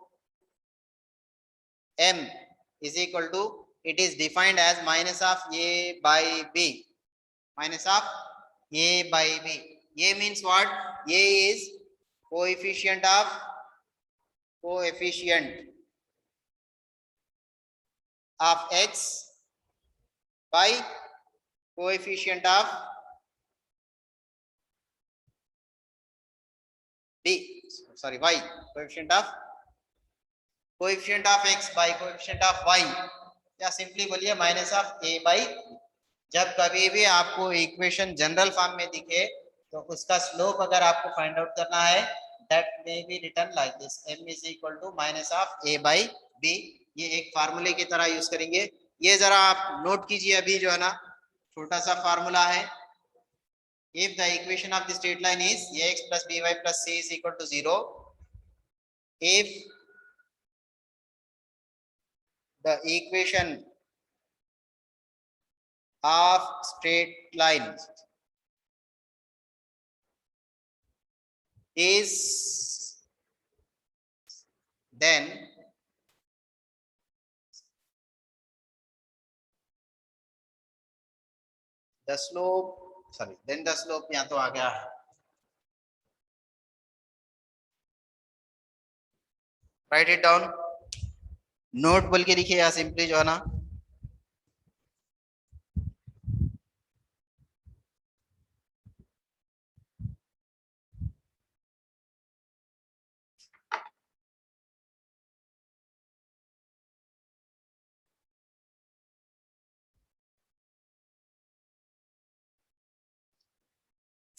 m is equal to, it is defined as minus of a by b, minus of a by b. A means what? A is coefficient of x by coefficient of b, sorry, y, coefficient of x by coefficient of y, या simply बोलिए minus of a by b. जब कभी भी आपको equation general form में दिखे तो उसका स्लोप अगर आपको फाइंड आउट करना है, that may be written like this, m is equal to minus of a by b. ये एक फार्मूले की तरह यूज करेंगे, ये जरा आप नोट कीजिए अभी जो है ना, छोटा सा फार्मूला है. If the equation of the straight line is ax plus by plus c is equal to 0, if the equation of straight line is, then the slope, sorry, then the slope यहाँ तो आ गया है, write it down, note बोल के लिखिए या simply जो है ना,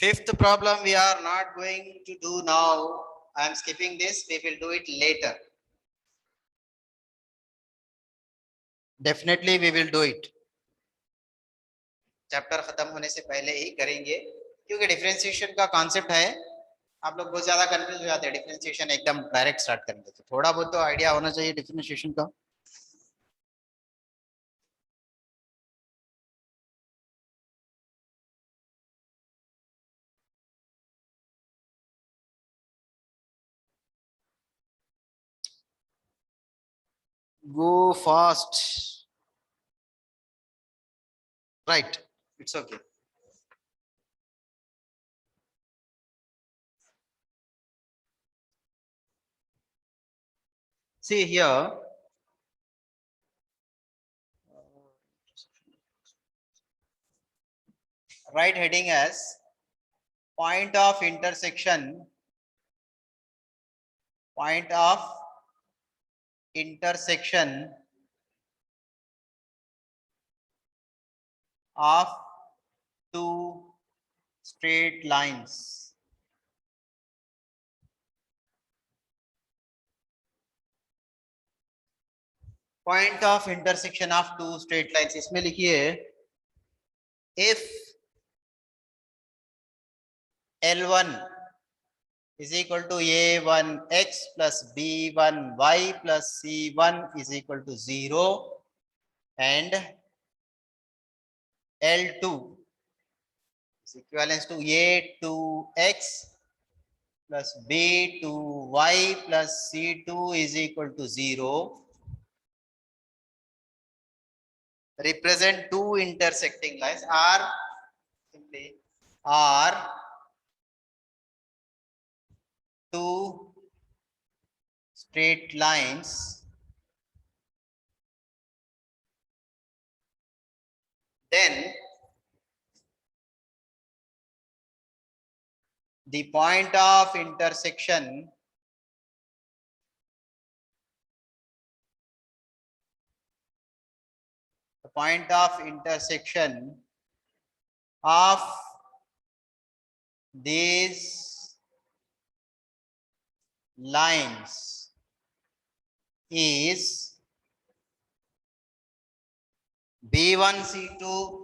fifth problem we are not going to do now, I am skipping this, we will do it later, definitely we will do it, chapter खत्म होने से पहले ही करेंगे, क्योंकि डिफरेंशिएशन का कॉन्सेप्ट है, आप लोग बहुत ज्यादा कंफ्यूज हो जाते हैं डिफरेंशिएशन एकदम डायरेक्ट स्टार्ट करेंगे, तो थोड़ा बहुत तो आइडिया होना चाहिए डिफरेंशिएशन का. Go fast. Right. It's okay. See here. Write heading as point of intersection. Point of intersection of two straight lines. Point of intersection of two straight lines. इसमें लिखिए if L1 is equal to a1x plus b1y plus c1 is equal to 0 and L2 is equivalent to a2x plus b2y plus c2 is equal to 0, represent two intersecting lines are simply are two straight lines, then the point of intersection of these lines is B1C2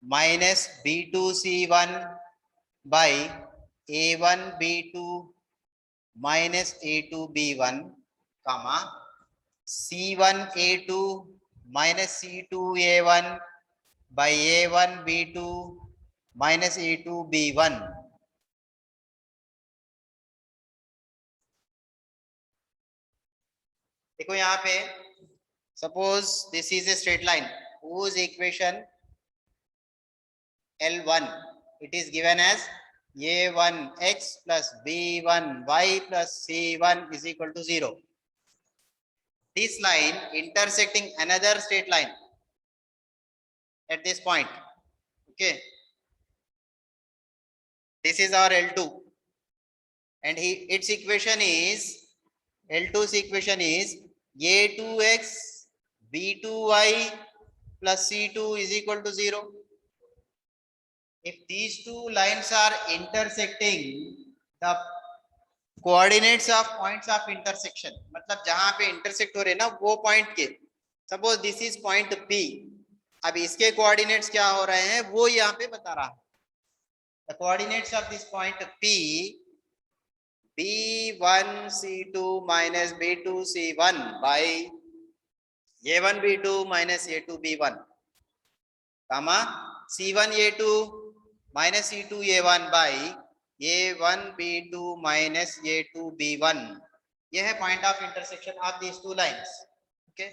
minus B2C1 by A1B2 minus A2B1, comma C1A2 minus C2A1 by A1B2 minus A2B1. देखो यहाँ पे suppose this is a straight line whose equation L1, it is given as A1x plus B1y plus C1 is equal to 0. This line intersecting another straight line at this point. Okay. This is our L2. And its equation is, L2's equation is A2x B2y plus C2 is equal to 0. If these two lines are intersecting, the coordinates of points of intersection, मतलब जहां पे intersect हो रहे ना वो point के, suppose this is point P, अब इसके coordinates क्या हो रहे हैं वो यहाँ पे बता रहा है. The coordinates of this point P, B1C2 minus B2C1 by A1B2 minus A2B1, comma C1A2 minus C2A1 by A1B2 minus A2B1. यह है point of intersection of these two lines. Okay.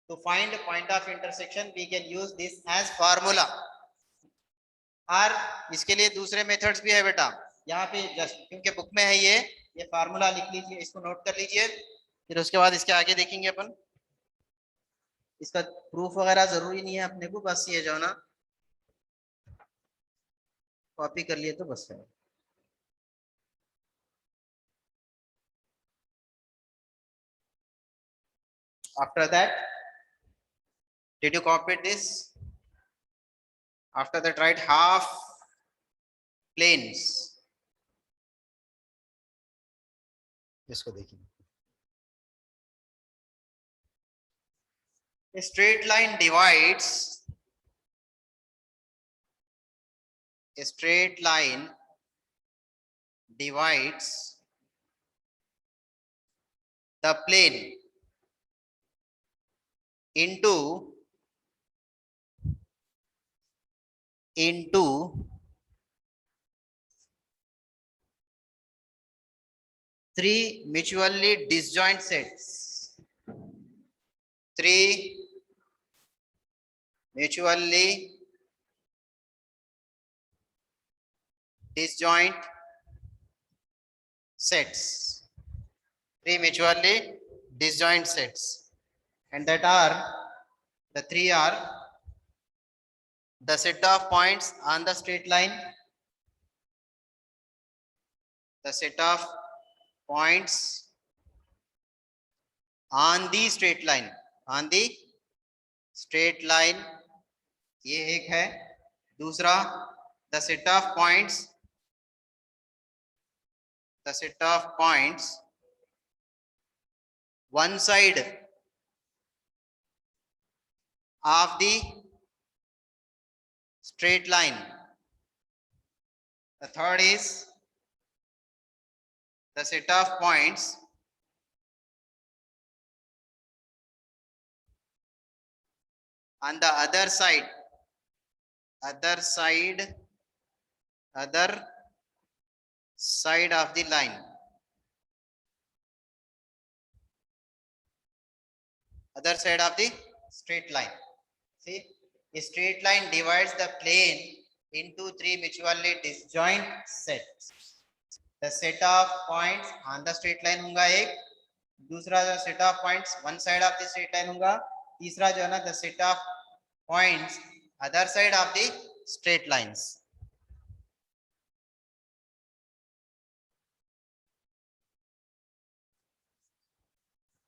To find the point of intersection, we can use this as formula. और इसके लिए दूसरे methods भी है बेटा, यहाँ पे जस्ट क्योंकि बुक में है ये फार्मूला लिख लीजिए, इसको नोट कर लीजिए, फिर उसके बाद इसके आगे देखेंगे अपन. इसका प्रूफ वगैरह जरूरी नहीं है अपने को, बस ये जो ना कॉपी कर लिए तो बस है. After that, did you copy this? After that, write half planes. इसको देखिए. A straight line divides. A straight line divides the plane into three mutually disjoint sets. Three mutually disjoint sets. Three mutually disjoint sets. And that are, the three are the set of points on the straight line, the set of points on the straight line, on the straight line, ये एक है. दूसरा, the set of points one side of the straight line. The third is the set of points on the other side of the line. other side of the straight line. See, a straight line divides the plane into three mutually disjoint sets. The set of points on the straight line होगा एक, दूसरा जो set of points one side of the straight line होगा, तीसरा जो है ना the set of points other side of the straight lines.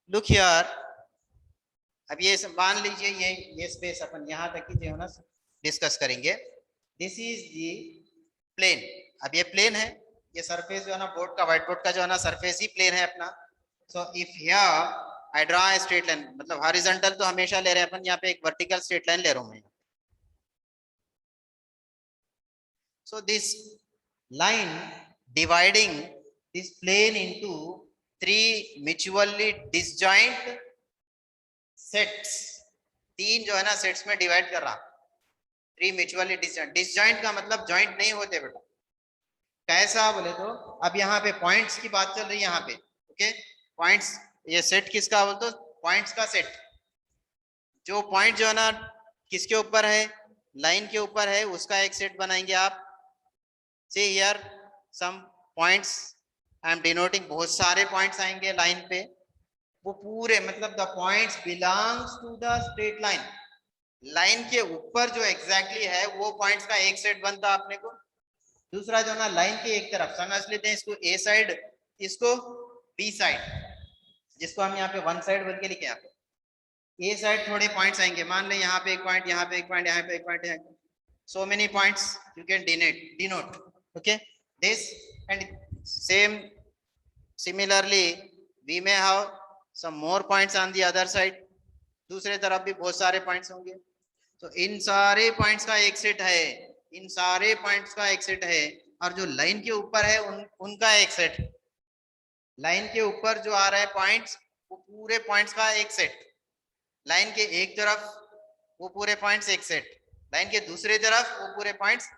Look here. अब ये मान लीजिए ये स्पेस अपन यहाँ तक की जो है ना डिस्कस करेंगे. This is the plane. अब ये प्लेन है, ये सरफेस जो है ना बोर्ड का, व्हाइट बोर्ड का जो है ना सरफेस ही प्लेन है अपना. So if here I draw a straight line, मतलब हॉरिजॉन्टल तो हमेशा ले रहे हैं अपन, यहाँ पे एक वर्टिकल स्ट्रेट लाइन ले रहा हूं मैं. So this line dividing this plane into three mutually disjoint sets. तीन जो है ना सेट्स में डिवाइड कर रहा. Three mutually disjoint. डिसजॉइंट का मतलब जॉइंट नहीं होते बेटा. कैसा बोले तो अब यहाँ पे पॉइंट्स की बात चल रही है यहाँ पे. ओके, पॉइंट्स, ये सेट किसका बोल तो पॉइंट्स का सेट. जो पॉइंट जो है ना किसके ऊपर है, लाइन के ऊपर है, उसका एक सेट बनाएंगे आप. See here some points I am denoting. बहुत सारे पॉइंट्स आएंगे लाइन पे, वो पूरे मतलब the points belongs to the straight line. Line के ऊपर जो एग्जैक्टली है वो पॉइंट्स का एक सेट बनता अपने को. दूसरा जो ना लाइन के एक तरफ समझ लेते हैं इसको ए साइड, इसको बी साइड, जिसको हम यहाँ पे वन साइड बोल के लिखे. यहाँ पे ए साइड थोड़े पॉइंट्स आएंगे. मान ले यहाँ पे एक पॉइंट, यहाँ पे एक पॉइंट, यहाँ पे एक point. So many points you can denote. Okay, this and same similarly we may have some more points on the other side. दूसरे तरफ भी बहुत सारे पॉइंट्स होंगे. तो इन सारे पॉइंट्स का एक सेट है, इन सारे पॉइंट्स का एक सेट है. और जो लाइन के ऊपर है उनका एक सेट. लाइन के ऊपर जो आ रहे हैं पॉइंट्स, वो पूरे पॉइंट्स का एक सेट. लाइन के एक तरफ वो पूरे पॉइंट्स एक सेट, लाइन के दूसरे तरफ वो पूरे पॉइंट्स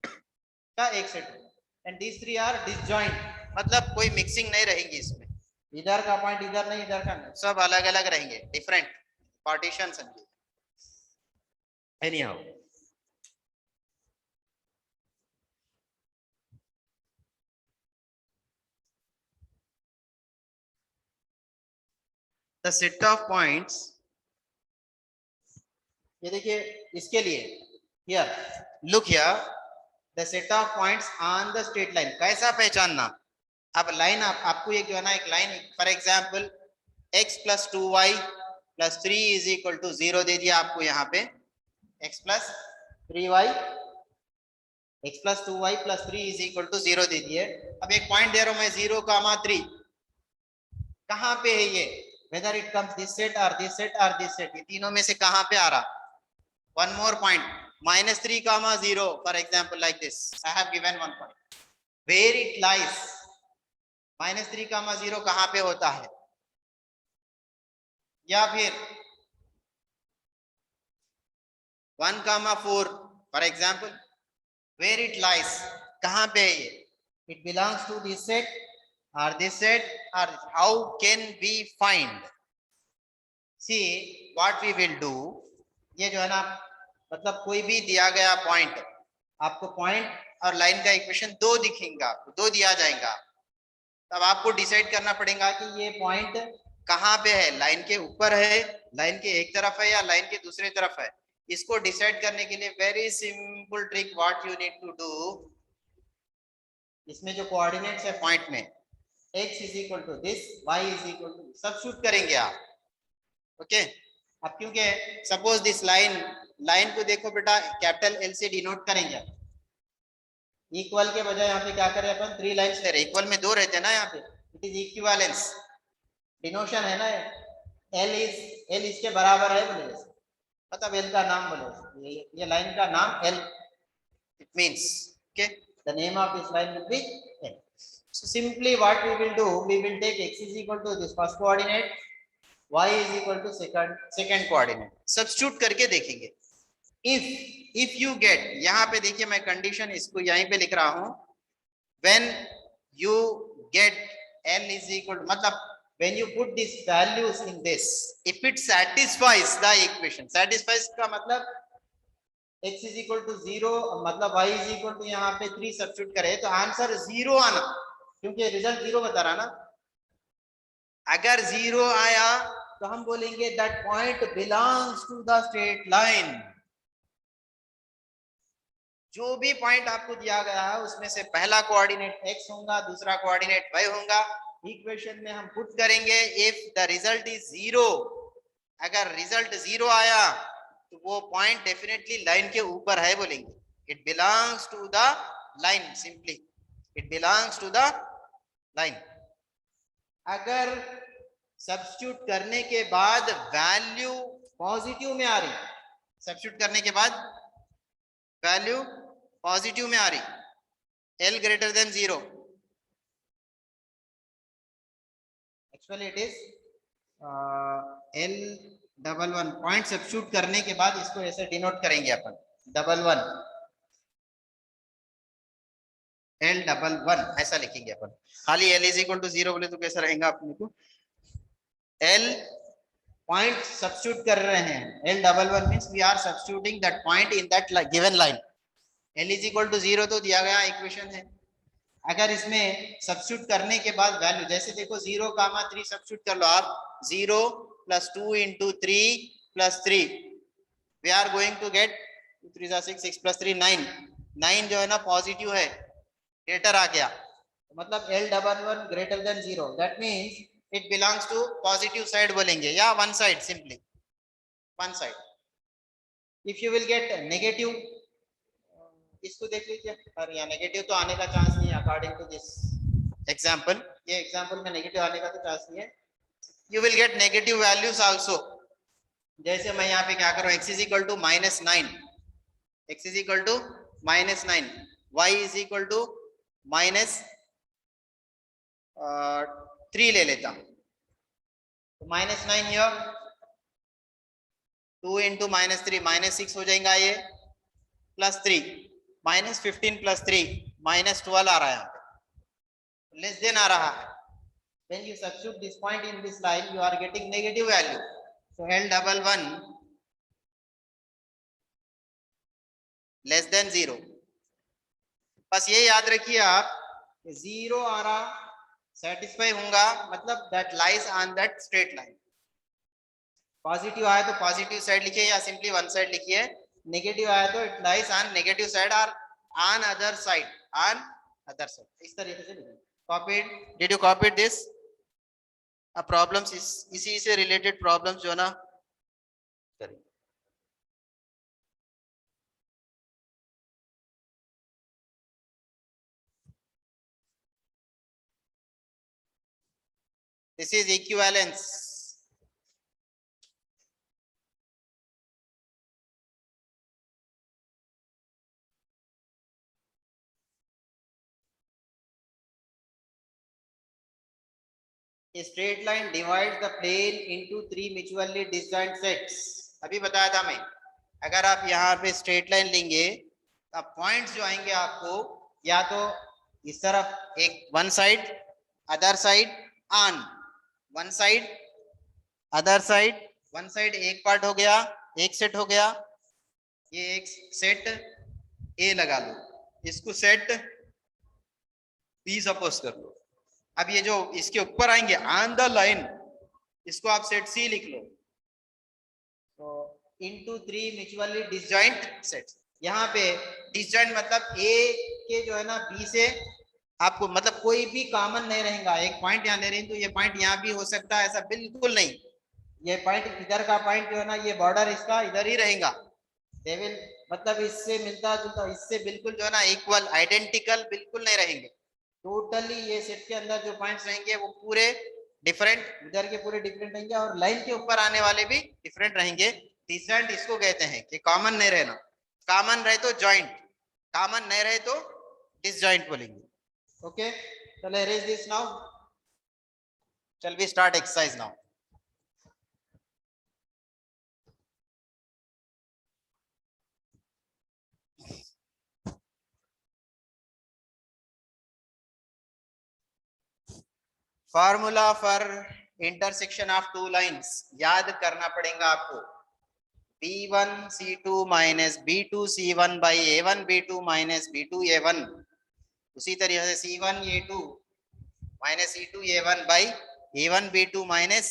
का एक set. And these three are disjoint, मतलब कोई मिक्सिंग नहीं रहेगी इसमें. इधर का पॉइंट इधर नहीं, इधर का नहीं, सब अलग अलग रहेंगे, डिफरेंट पार्टीशन समझिए. Anyhow, the set of points, ये देखिए इसके लिए here look here the set of points on the straight line. कैसा पहचानना. अब लाइन आपको ये जो है ना एक line, for example x plus 2y plus 3 is equal to 0 दे दिया आपको यहाँ पे. x plus 3y, x plus 2y plus 3 is equal to 0 दे दिए. अब एक पॉइंट दे रहा हूं मैं 0,3. कहाँ पे है ये, whether it comes this set और दिस सेट और दिस सेट, ये तीनों में से कहाँ पे आ रहा. One more point -3,0 for example like this. I have given one point. Where it lies, -3,0 कहाँ पे होता है. या फिर 1,4 for example, where it lies, कहाँ पे है ये. It belongs to this set और दिस सेट. और how can we find. See what we will do. ये जो है ना मतलब कोई भी दिया गया पॉइंट, आपको पॉइंट और लाइन का इक्वेशन दो दिखेगा, दो दिया जाएगा. तब आपको डिसाइड करना पड़ेगा कि ये पॉइंट कहाँ पे है, लाइन के ऊपर है, लाइन के एक तरफ है या लाइन के दूसरे तरफ है. इसको डिसाइड करने के लिए very simple trick what you need to do. इसमें जो कोऑर्डिनेट्स है पॉइंट में, x is equal to this, y is equal to, substitute करेंगे आप. ओके, अब क्योंकि सपोज दिस लाइन को देखो बेटा, कैपिटल L से डिनोट करेंगे. इक्वल के बजाय यहाँ पे क्या करें अपन, 3 लाइन्स ले रहे. इक्वल में 2 रहते हैं ना यहाँ पे, इट इज इक्विवेलेंस. डिनोशन है ना, L इसके बराबर है बोले, मतलब L का नाम बोले, ये लाइन का नाम L, it means okay the name of this line will be L. So simply what we will do, we will take x is equal to this first coordinate, y is equal to second coordinate. Substitute करके देखेंगे. If you get, यहाँ पे देखिए मैं condition इसको यहीं पे लिख रहा हूँ. When you get L is equal to, मतलब when you put these values in this, if it satisfies the equation, satisfies का मतलब x is equal to 0, मतलब y is equal to यहाँ पे 3 सब्स्टिट्यूट करे तो आंसर 0 आना, क्योंकि रिजल्ट 0 बता रहा ना। अगर 0 आया तो हम बोलेंगे that point belongs to the straight line. जो भी पॉइंट आपको दिया गया है उसमें से पहला कोऑर्डिनेट x होगा, दूसरा कोऑर्डिनेट y होगा। इक्वेशन में हम पुट करेंगे इफ द रिजल्ट इज 0, अगर रिजल्ट 0 आया तो वो पॉइंट डेफिनेटली लाइन के ऊपर है बोलेंगे, it belongs to the line, simply it belongs to the line. अगर सब्स्टिट्यूट करने के बाद वैल्यू पॉजिटिव में आ रही, सब्स्टिट्यूट करने के बाद वैल्यू पॉजिटिव में आ रही, L greater than 0, actually it is L11 point substitute करने के बाद इसको ऐसे डिनोट करेंगे अपन, 11 L11 ऐसा लिखेंगे अपन। खाली L इज इक्वल टू 0 बोले तो कैसा रहेगा अपने को, L पॉइंट सब्स्टिट्यूट कर रहे हैं, L11 means we are substituting that point in that given line. L is equal to 0 तो दिया गया इक्वेशन है। अगर इसमें सब्स्टिट्यूट करने के बाद वैल्यू, जैसे देखो 0, 3 सब्स्टिट्यूट कर लो आप, 0 + 2 × 3 + 3, we are going to get 2 3 6 6 + 3 9, 9 जो है ना पॉजिटिव है, ग्रेटर आ गया, मतलब L11 greater than 0, that means it belongs to positive side बोलेंगे, या one side, simply one side. If you will get negative, इसको देख लीजिए, और यहाँ नेगेटिव तो आने का चांस नहीं है अकॉर्डिंग टू दिस एग्जांपल, ये एग्जांपल में नेगेटिव आने का तो चांस नहीं है। You will get negative values also, जैसे मैं यहाँ पे क्या करूँ, x is equal to -9, x is equal to -9, y is equal to -3 ले लेता हूँ, तो -9 हियर, 2 × -3 -6 हो जाएगा ये, +3, -15 + 3 -12 आ रहा है यहाँ पे, लेस देन आ रहा है। When you substitute this point in this line, you are getting negative value. So L11 less than 0. बस ये याद रखिए आप, 0 आ रहा सेटिस्फाई होगा, मतलब that lies on that straight line. Positive आया तो पॉजिटिव साइड लिखिए या सिंपली वन साइड लिखिए, नेगेटिव आया तो it lies on negative side और on other side, on other side, इस तरीके से लिखिए। Copied, did you copy this? Problems इसी से रिलेटेड प्रॉब्लम्स जो ना करिए। This is equivalence. A straight line divides the plane into 3 mutually disjoint sets. अभी बताया था मैं, अगर आप यहाँ पे स्ट्रेट लाइन लेंगे तब पॉइंट्स जो आएंगे आपको, या तो इस तरफ एक one side, other side, on one side, other side, one side एक पार्ट हो गया, एक सेट हो गया, ये एक सेट ए लगा लो, इसको सेट बी सपोज कर लो। अब ये जो इसके ऊपर आएंगे ऑन द लाइन, इसको आप सेट सी लिख लो, तो इनटू 3 म्यूचुअली डिसजॉइंट सेट्स। यहाँ पे डिसजॉइंट मतलब ए के जो है ना बी से आपको मतलब कोई भी कॉमन नहीं रहेगा। एक पॉइंट यहाँ ले रहे हैं तो ये पॉइंट यहाँ भी हो सकता है, ऐसा बिल्कुल नहीं। ये पॉइंट इधर का पॉइंट जो है ना, ये बॉर्डर इसका इधर ही रहेगा, दे विल मतलब इससे मिलता जुलता, इससे बिल्कुल जो है ना इक्वल आइडेंटिकल बिल्कुल नहीं रहेंगे। टोटली ये सेट के अंदर जो पॉइंट्स रहेंगे वो पूरे डिफरेंट, इधर के पूरे डिफरेंट रहेंगे और लाइन के ऊपर आने वाले भी डिफरेंट रहेंगे। डिसजॉइंट इसको कहते हैं कि कॉमन नहीं रहना, कॉमन रहे तो जॉइंट, कॉमन नहीं रहे तो डिसजॉइंट बोलेंगे। ओके, चलो अरेंज दिस नाउ, चल we start exercise now. Formula for intersection of two lines याद करना पड़ेगा आपको, B1 C2 minus B2 C1 by A1 B2 minus B2 A1, उसी तरीके से C1 A2 minus C2 A1 by A1 B2 minus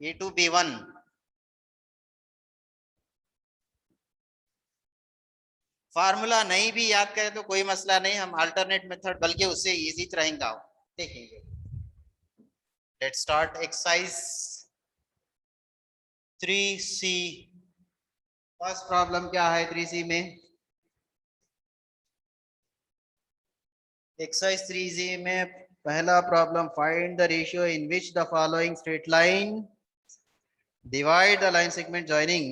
A2 B1। Formula नहीं भी याद करें तो कोई मसला नहीं, हम अल्टरनेट मेथड बल्कि उससे इजी रहेगा देखेंगे। Let's start exercise 3C। First problem क्या है 3C में? एक्सरसाइज 3C में पहला problem, find the ratio in which the following straight line divide the line segment joining.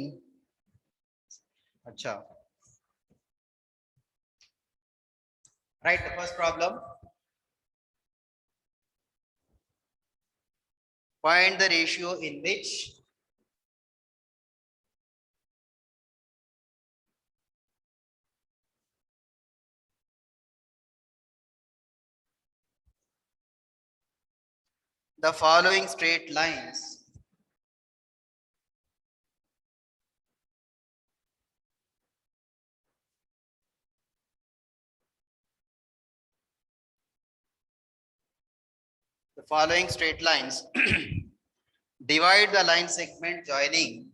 अच्छा, right, the first problem, find the ratio in which the following straight lines divide the line segment joining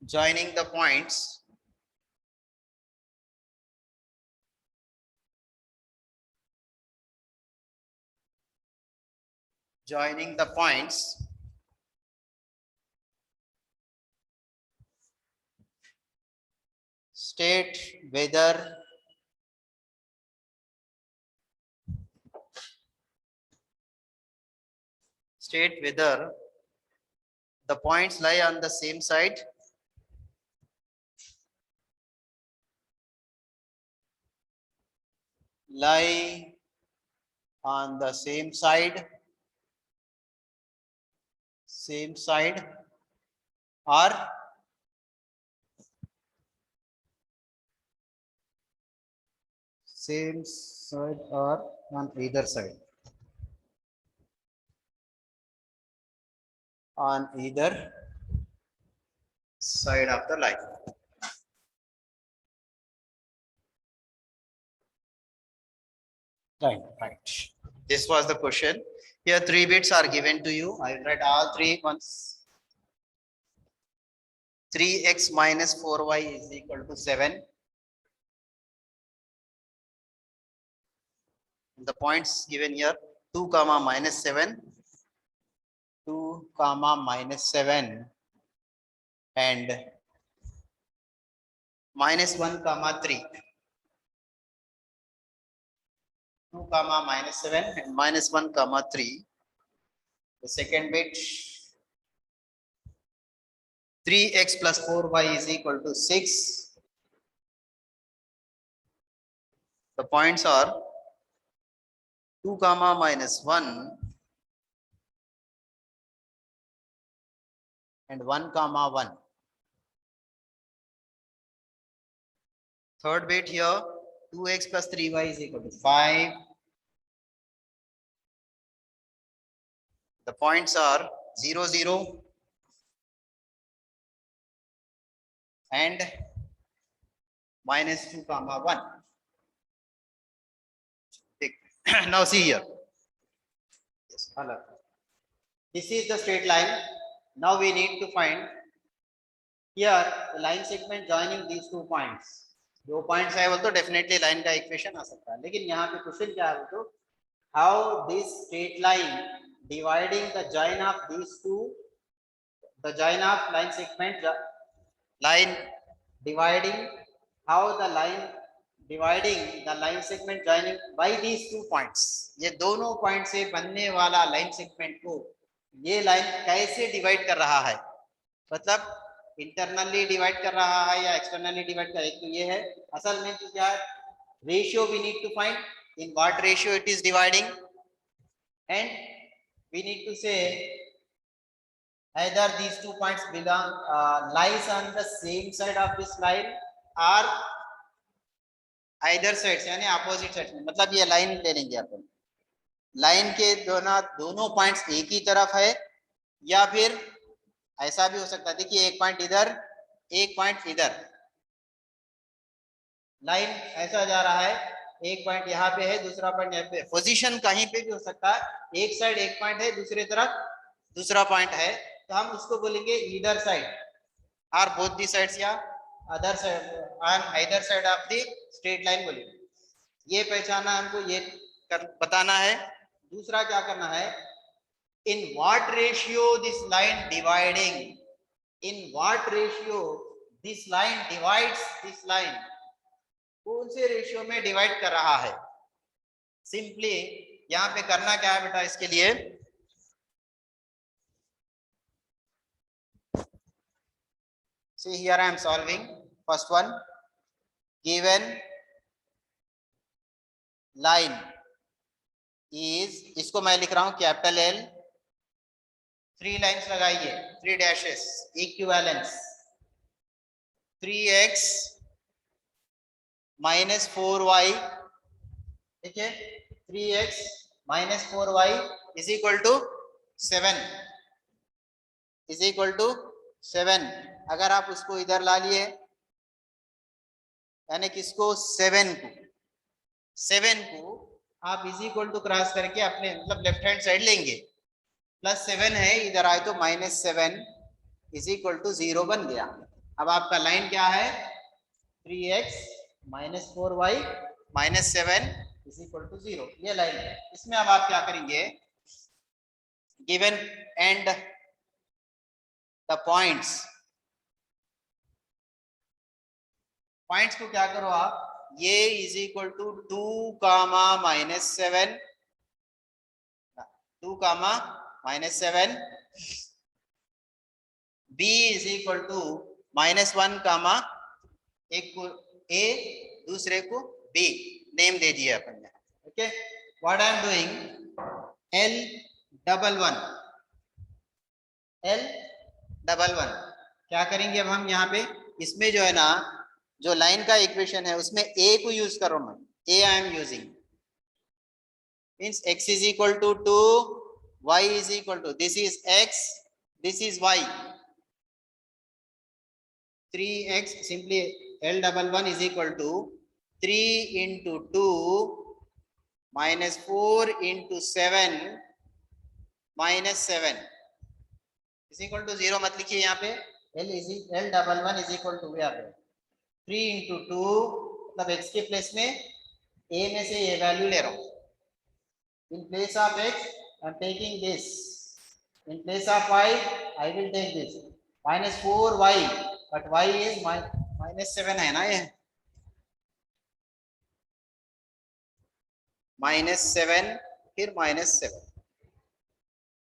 joining the points state whether the points lie on the same side or same side or on either side, on either side of the line. Right. This was the question. Here 3 bits are given to you. I will write all 3 once. 3x minus 4y is equal to 7. The points given here 2 comma minus 7, 2 comma minus 7 and minus 1 comma 3. 2 comma minus 7 and minus 1 comma 3. The second bit 3x plus 4y is equal to 6. The points are 2 comma minus 1 and 1 comma 1. Third bit here 2x plus 3y is equal to 5. The points are 0 0 and minus 2 comma 1. Now see here. Yes, hello. This is the straight line. Now we need to find here the line segment joining these 2 points. दो points है वो तो definitely line का equation आ सकता है, लेकिन यहाँ पे क्वेश्चन क्या है तो how this straight line dividing the join of these two, the join of line segment line dividing, how the line dividing the line segment joining by these 2 points, ये दोनों पॉइंट से बनने वाला लाइन सेगमेंट को ये line कैसे divide कर रहा है, मतलब इंटरनली डिवाइड कर रहा है या एक्सटर्नली डिवाइड कर, एक तो ये है असल में तो क्या है ratio we need to find, in what ratio it is dividing, and we need to say either these 2 points belong lies on the same side of this line or either sides यानी opposite sides में, मतलब ये line ले लेंगे अपन, line के दोनों points एक ही तरफ है, या फिर ऐसा भी हो सकता है, देखिए एक पॉइंट इधर एक पॉइंट इधर, लाइन ऐसा जा रहा है, एक पॉइंट यहाँ पे है दूसरा पॉइंट यहाँ पे, पोजीशन कहीं पे भी हो सकता है, एक साइड एक पॉइंट है दूसरी तरफ दूसरा पॉइंट है, तो हम उसको बोलेंगे ईदर साइड और बोथ दी साइड्स या other side on either side of the straight line बोलेंगे। ये पहचाना हमको, ये बताना है। दूसरा क्या करना है, इन what ratio this line dividing, in what ratio this line divides this line, कौन से रेशियो में डिवाइड कर रहा है। सिंपली यहाँ पे करना क्या है बेटा, इसके लिए see here I am solving first one, given line is, इसको मैं लिख रहा हूं कैपिटल L, 3 लाइन्स लगाइए, 3 dashes, equivalence 3x minus 4y, ठीक है, 3x minus 4y is equal to 7, is equal to 7। अगर आप उसको इधर ला लिए, यानी किसको, 7 को आप इज इक्वल टू क्रॉस करके अपने मतलब लेफ्ट हैंड साइड लेंगे, प्लस 7 है इधर आए तो माइनस 7 इज इक्वल टू 0 बन गया। अब आपका लाइन क्या है, 3x minus 4y minus 7 is equal to 0, ये लाइन है। इसमें अब आप क्या करेंगे, given and the points, points को क्या करो आप, ये is equal to 2 comma minus 7, 2 comma minus 7, B is equal to minus 1 comma, एक को ए दूसरे को बी नेम दे दिया अपन ने, okay. What I am doing, L11 क्या करेंगे अब हम यहाँ पे, इसमें जो है ना, जो लाइन का इक्वेशन है उसमें a को यूज करो, मैं a I am using, means x is equal to 2, y is equal to, this is x, this is y, 3x, simply L11 is equal to 3 into 2 minus 4 into 7 minus 7 is equal to 0 मत लिखिए यहाँ पे, L11 is equal to 3 into 2, मतलब x के place में a में से ये वैल्यू ले रहा हूँ, in place of x I am taking this, in place of y I will take this, minus 4y, but y is minus 7 है ना, ये minus 7 फिर minus 7,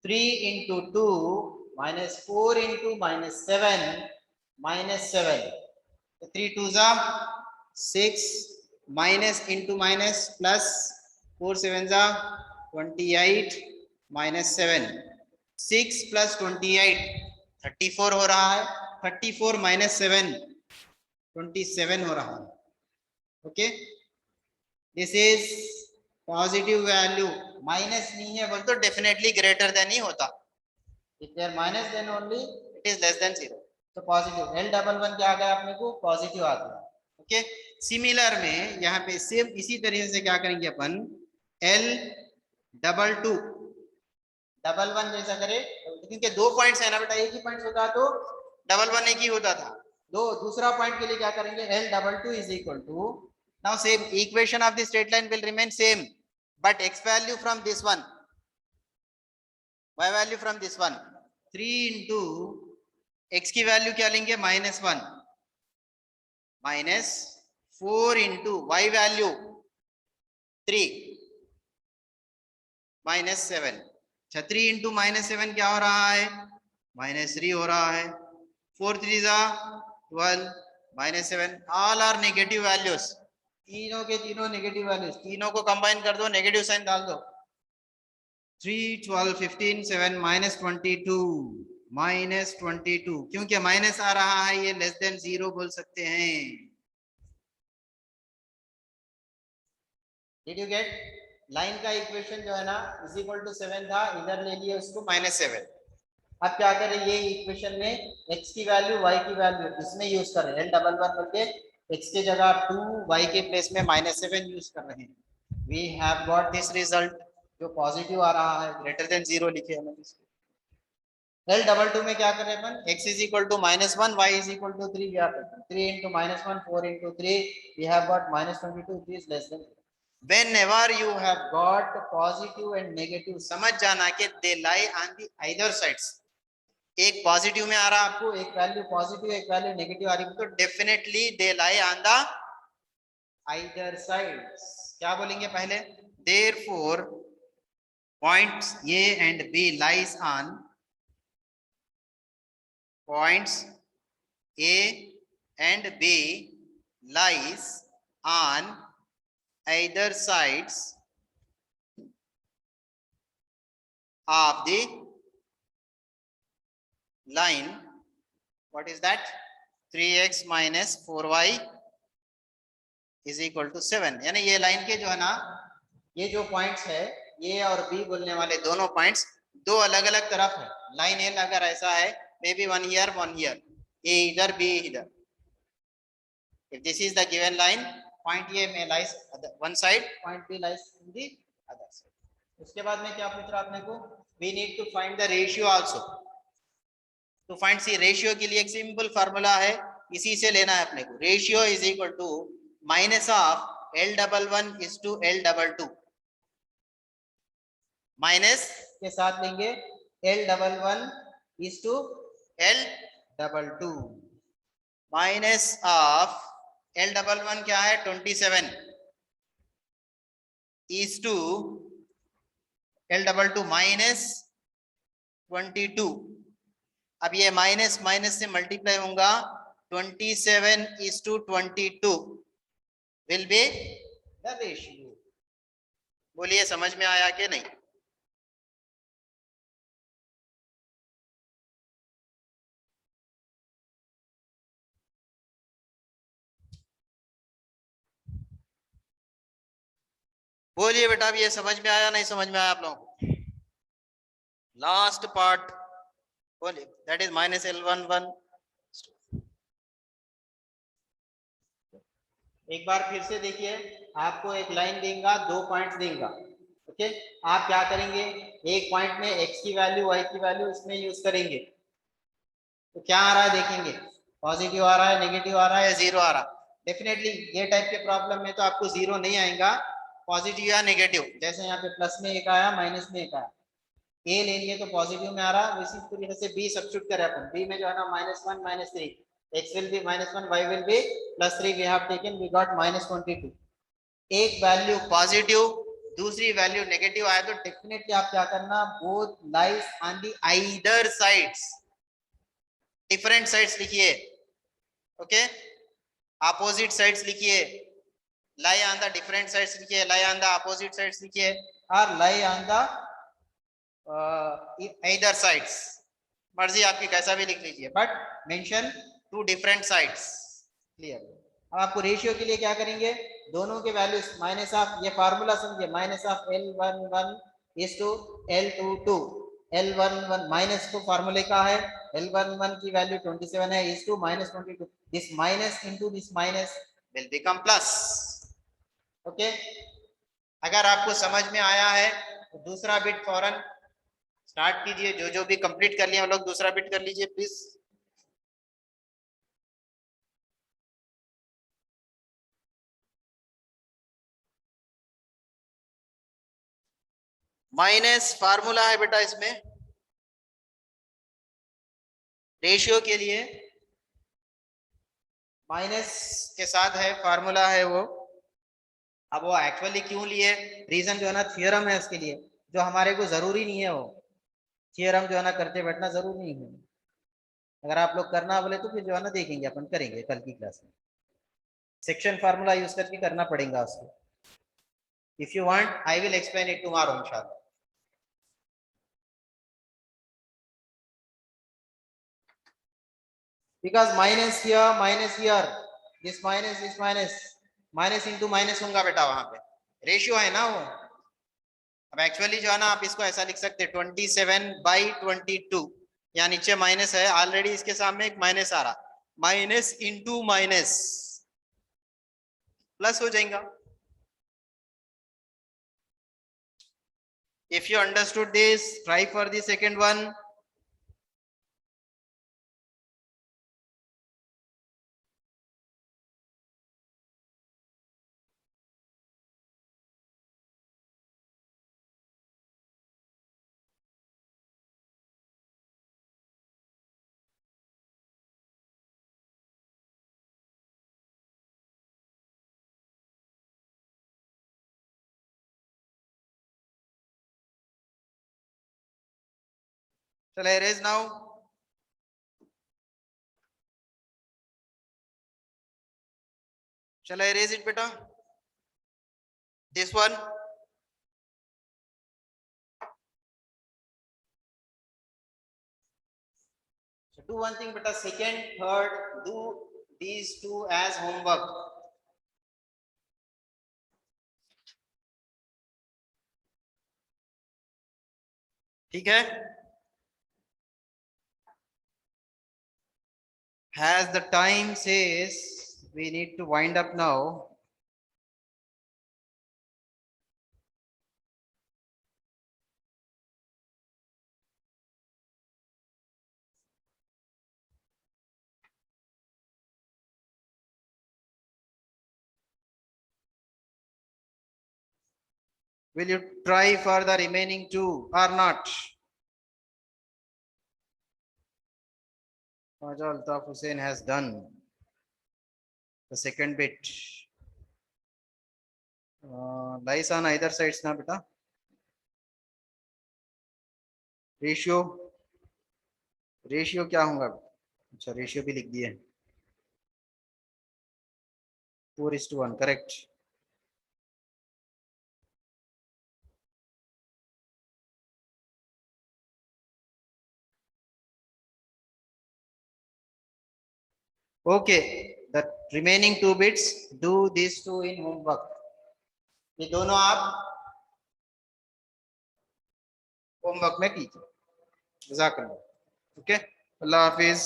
3 into 2 minus 4 into minus 7 minus 7, 3 2s are 6, minus into minus plus 4 7s are 28 minus 7, 6 plus 28 34 हो रहा है, 34 minus 7 27 हो रहा है, okay. This is positive value, minus नहीं है बोल तो डेफिनेटली ग्रेटर देन ही होता, if there minus then only it is less than 0, तो पॉजिटिव L11 क्या आ गया अपने को, पॉजिटिव आ गया, ओके। सिमिलर में यहाँ पे सेम इसी तरीके से क्या करेंगे अपन, L11 जैसा करे, क्योंकि 2 पॉइंट्स है ना बेटा, एक ही पॉइंट होता तो 11 एक ही होता था, दूसरा पॉइंट के लिए क्या करेंगे, L22 is equal to, now same equation of the straight line will remain same, but x value from this one, y value from this one, 3 into x की वैल्यू क्या लेंगे, -1 minus 4 into y value 3 minus 7, 3 into -7 क्या हो रहा है, -3 हो रहा है, 4 3 12 -7, ऑल आर नेगेटिव वैल्यूज, तीनों के तीनों नेगेटिव वैल्यूज, तीनों को कंबाइन कर दो, नेगेटिव साइन डाल दो, 3 12 15 7 -22, -22, क्योंकि माइनस आ रहा है ये लेस देन 0 बोल सकते हैं। Did you get? लाइन का इक्वेशन जो है ना इज इक्वल टू 7 था, इधर ले लिए उसको -7। अब क्या करें, ये इक्वेशन में x की वैल्यू y की वैल्यू इसमें यूज कर रहे हैं, L11 करके x के जगह 2, y के प्लेस में -7 यूज कर रहे हैं। We have got this result जो पॉजिटिव आ रहा है, ग्रेटर देन 0 लिखे हैं मैंने इसको। L22 में क्या करें अपन, x is equal to -1, y is equal to 3, we have 3 into -1, 4 into 3, we have got -22, it is less than 0. Whenever you have got positive and negative, समझ जाना कि they lie on the either sides. एक positive में आ रहा है आपको, एक वैल्यू पॉजिटिव एक वैल्यू नेगेटिव आ रही है, तो definitely they lie on the either sides. क्या बोलेंगे पहले, therefore points A and B lies on, points A and B lies on either sides of the line. What is that? 3x minus 4y is equal to 7। यानी ये line के जो है ना, ये जो पॉइंट्स है ये और बी बोलने वाले दोनों पॉइंट्स दो अलग अलग तरफ है। लाइन एन अगर ऐसा है, मे बी 1 here 1 here, ए इधर बी इधर। If this is the given line, point A may lies one side, point B lies in the other side. उसके बाद में क्या पूछ रहा अपने को, we need to find the ratio also. तो फाइंड सी रेशियो के लिए एक सिंपल फार्मूला है, इसी से लेना है अपने को। Ratio is equal to minus of L11 is to L22, minus के साथ लेंगे L11 is to L22, minus of L11 क्या है 27 इज टू L22 माइनस 22। अब ये माइनस माइनस से मल्टीप्लाई होगा, 27 is to 22 will be the ratio। बोलिए समझ में आया कि नहीं? बोलिए बेटा, अब ये समझ में आया नहीं समझ में आया आप लोगों को? लास्ट पार्ट बोलिए, दैट इज -L11। एक बार फिर से देखिए, आपको एक लाइन देगा, दो पॉइंट्स देगा, ओके। आप क्या करेंगे, एक पॉइंट में x की वैल्यू y की वैल्यू इसमें यूज करेंगे, तो क्या आ रहा है देखेंगे, पॉजिटिव आ रहा है, नेगेटिव आ रहा है, जीरो आ रहा है। डेफिनेटली ये टाइप के प्रॉब्लम में तो आपको जीरो नहीं आएगा, पॉजिटिव या नेगेटिव। जैसे यहाँ पे प्लस में एक आया, माइनस में एक आया, ए ले लिए तो पॉजिटिव में आ रहा है, इसी तरीके से बी सब्स्टिट्यूट करें अपन, बी में जो है ना -1 -3, x will be -1, y will be +3, we have taken, we got -22। एक वैल्यू पॉजिटिव दूसरी वैल्यू नेगेटिव आया तो डेफिनेटली आप क्या करना, both lies on the either sides, different sides लिखिए, ओके। अपोजिट साइड्स लिखिए, lie on the different sides लिखिए, lie on the opposite sides लिखिए, और lie on the either sides, मर्जी आपकी कैसा भी लिख लीजिए, but mention two different sides. Clear? अब आपको रेशियो के लिए क्या करेंगे, दोनों के वैल्यूज माइनस ऑफ, ये फार्मूला समझिए, minus of L11 is to L22, L11 minus को फार्मूले का है, L11 की वैल्यू 27 है, is to -22, this minus into this minus will become plus, okay. अगर आपको समझ में आया है तो दूसरा बिट फौरन स्टार्ट कीजिए, जो भी कंप्लीट कर लिया वो लोग दूसरा बिट कर लीजिए प्लीज। माइनस फार्मूला है बेटा, इसमें रेशियो के लिए माइनस के साथ है, फार्मूला है वो। अब वो एक्चुअली क्यों लिए, रीजन जो है ना थ्योरम है उसके लिए, जो हमारे को जरूरी नहीं है, वो थ्योरम जो है ना करते बैठना जरूरी नहीं है। अगर आप लोग करना बोले तो फिर जो है ना देखेंगे, अपन करेंगे कल की क्लास में, सेक्शन फार्मूला यूज करके करना पड़ेगा उसको। If you want I will explain it tomorrow इंशाल्लाह। because minus here, this minus into minus होगा बेटा वहां पे, रेशियो है ना वो। अब एक्चुअली जो है ना आप इसको ऐसा लिख सकते हैं 27/22, यहाँ नीचे माइनस है ऑलरेडी, इसके सामने एक माइनस आ रहा, माइनस इंटू माइनस प्लस हो जाएगा। If you understood this, try for the second one. Shall I erase now? Shall I erase it, beta? This one. So do one thing, beta. Second, third, do these two as homework. ठीक है? As the time says, we need to wind up now. Will you try for the remaining two or not? Raja Altaf Hussain has done the second bit. Lies on either sides na beta. Ratio क्या होगा? अच्छा ratio भी लिख दिए, 4:1, correct. Okay, the remaining two bits, do these two in homework. ये दोनों आप homework में कीजिए। जज़ाकल्लाह। ओके, अल्लाह हाफिज।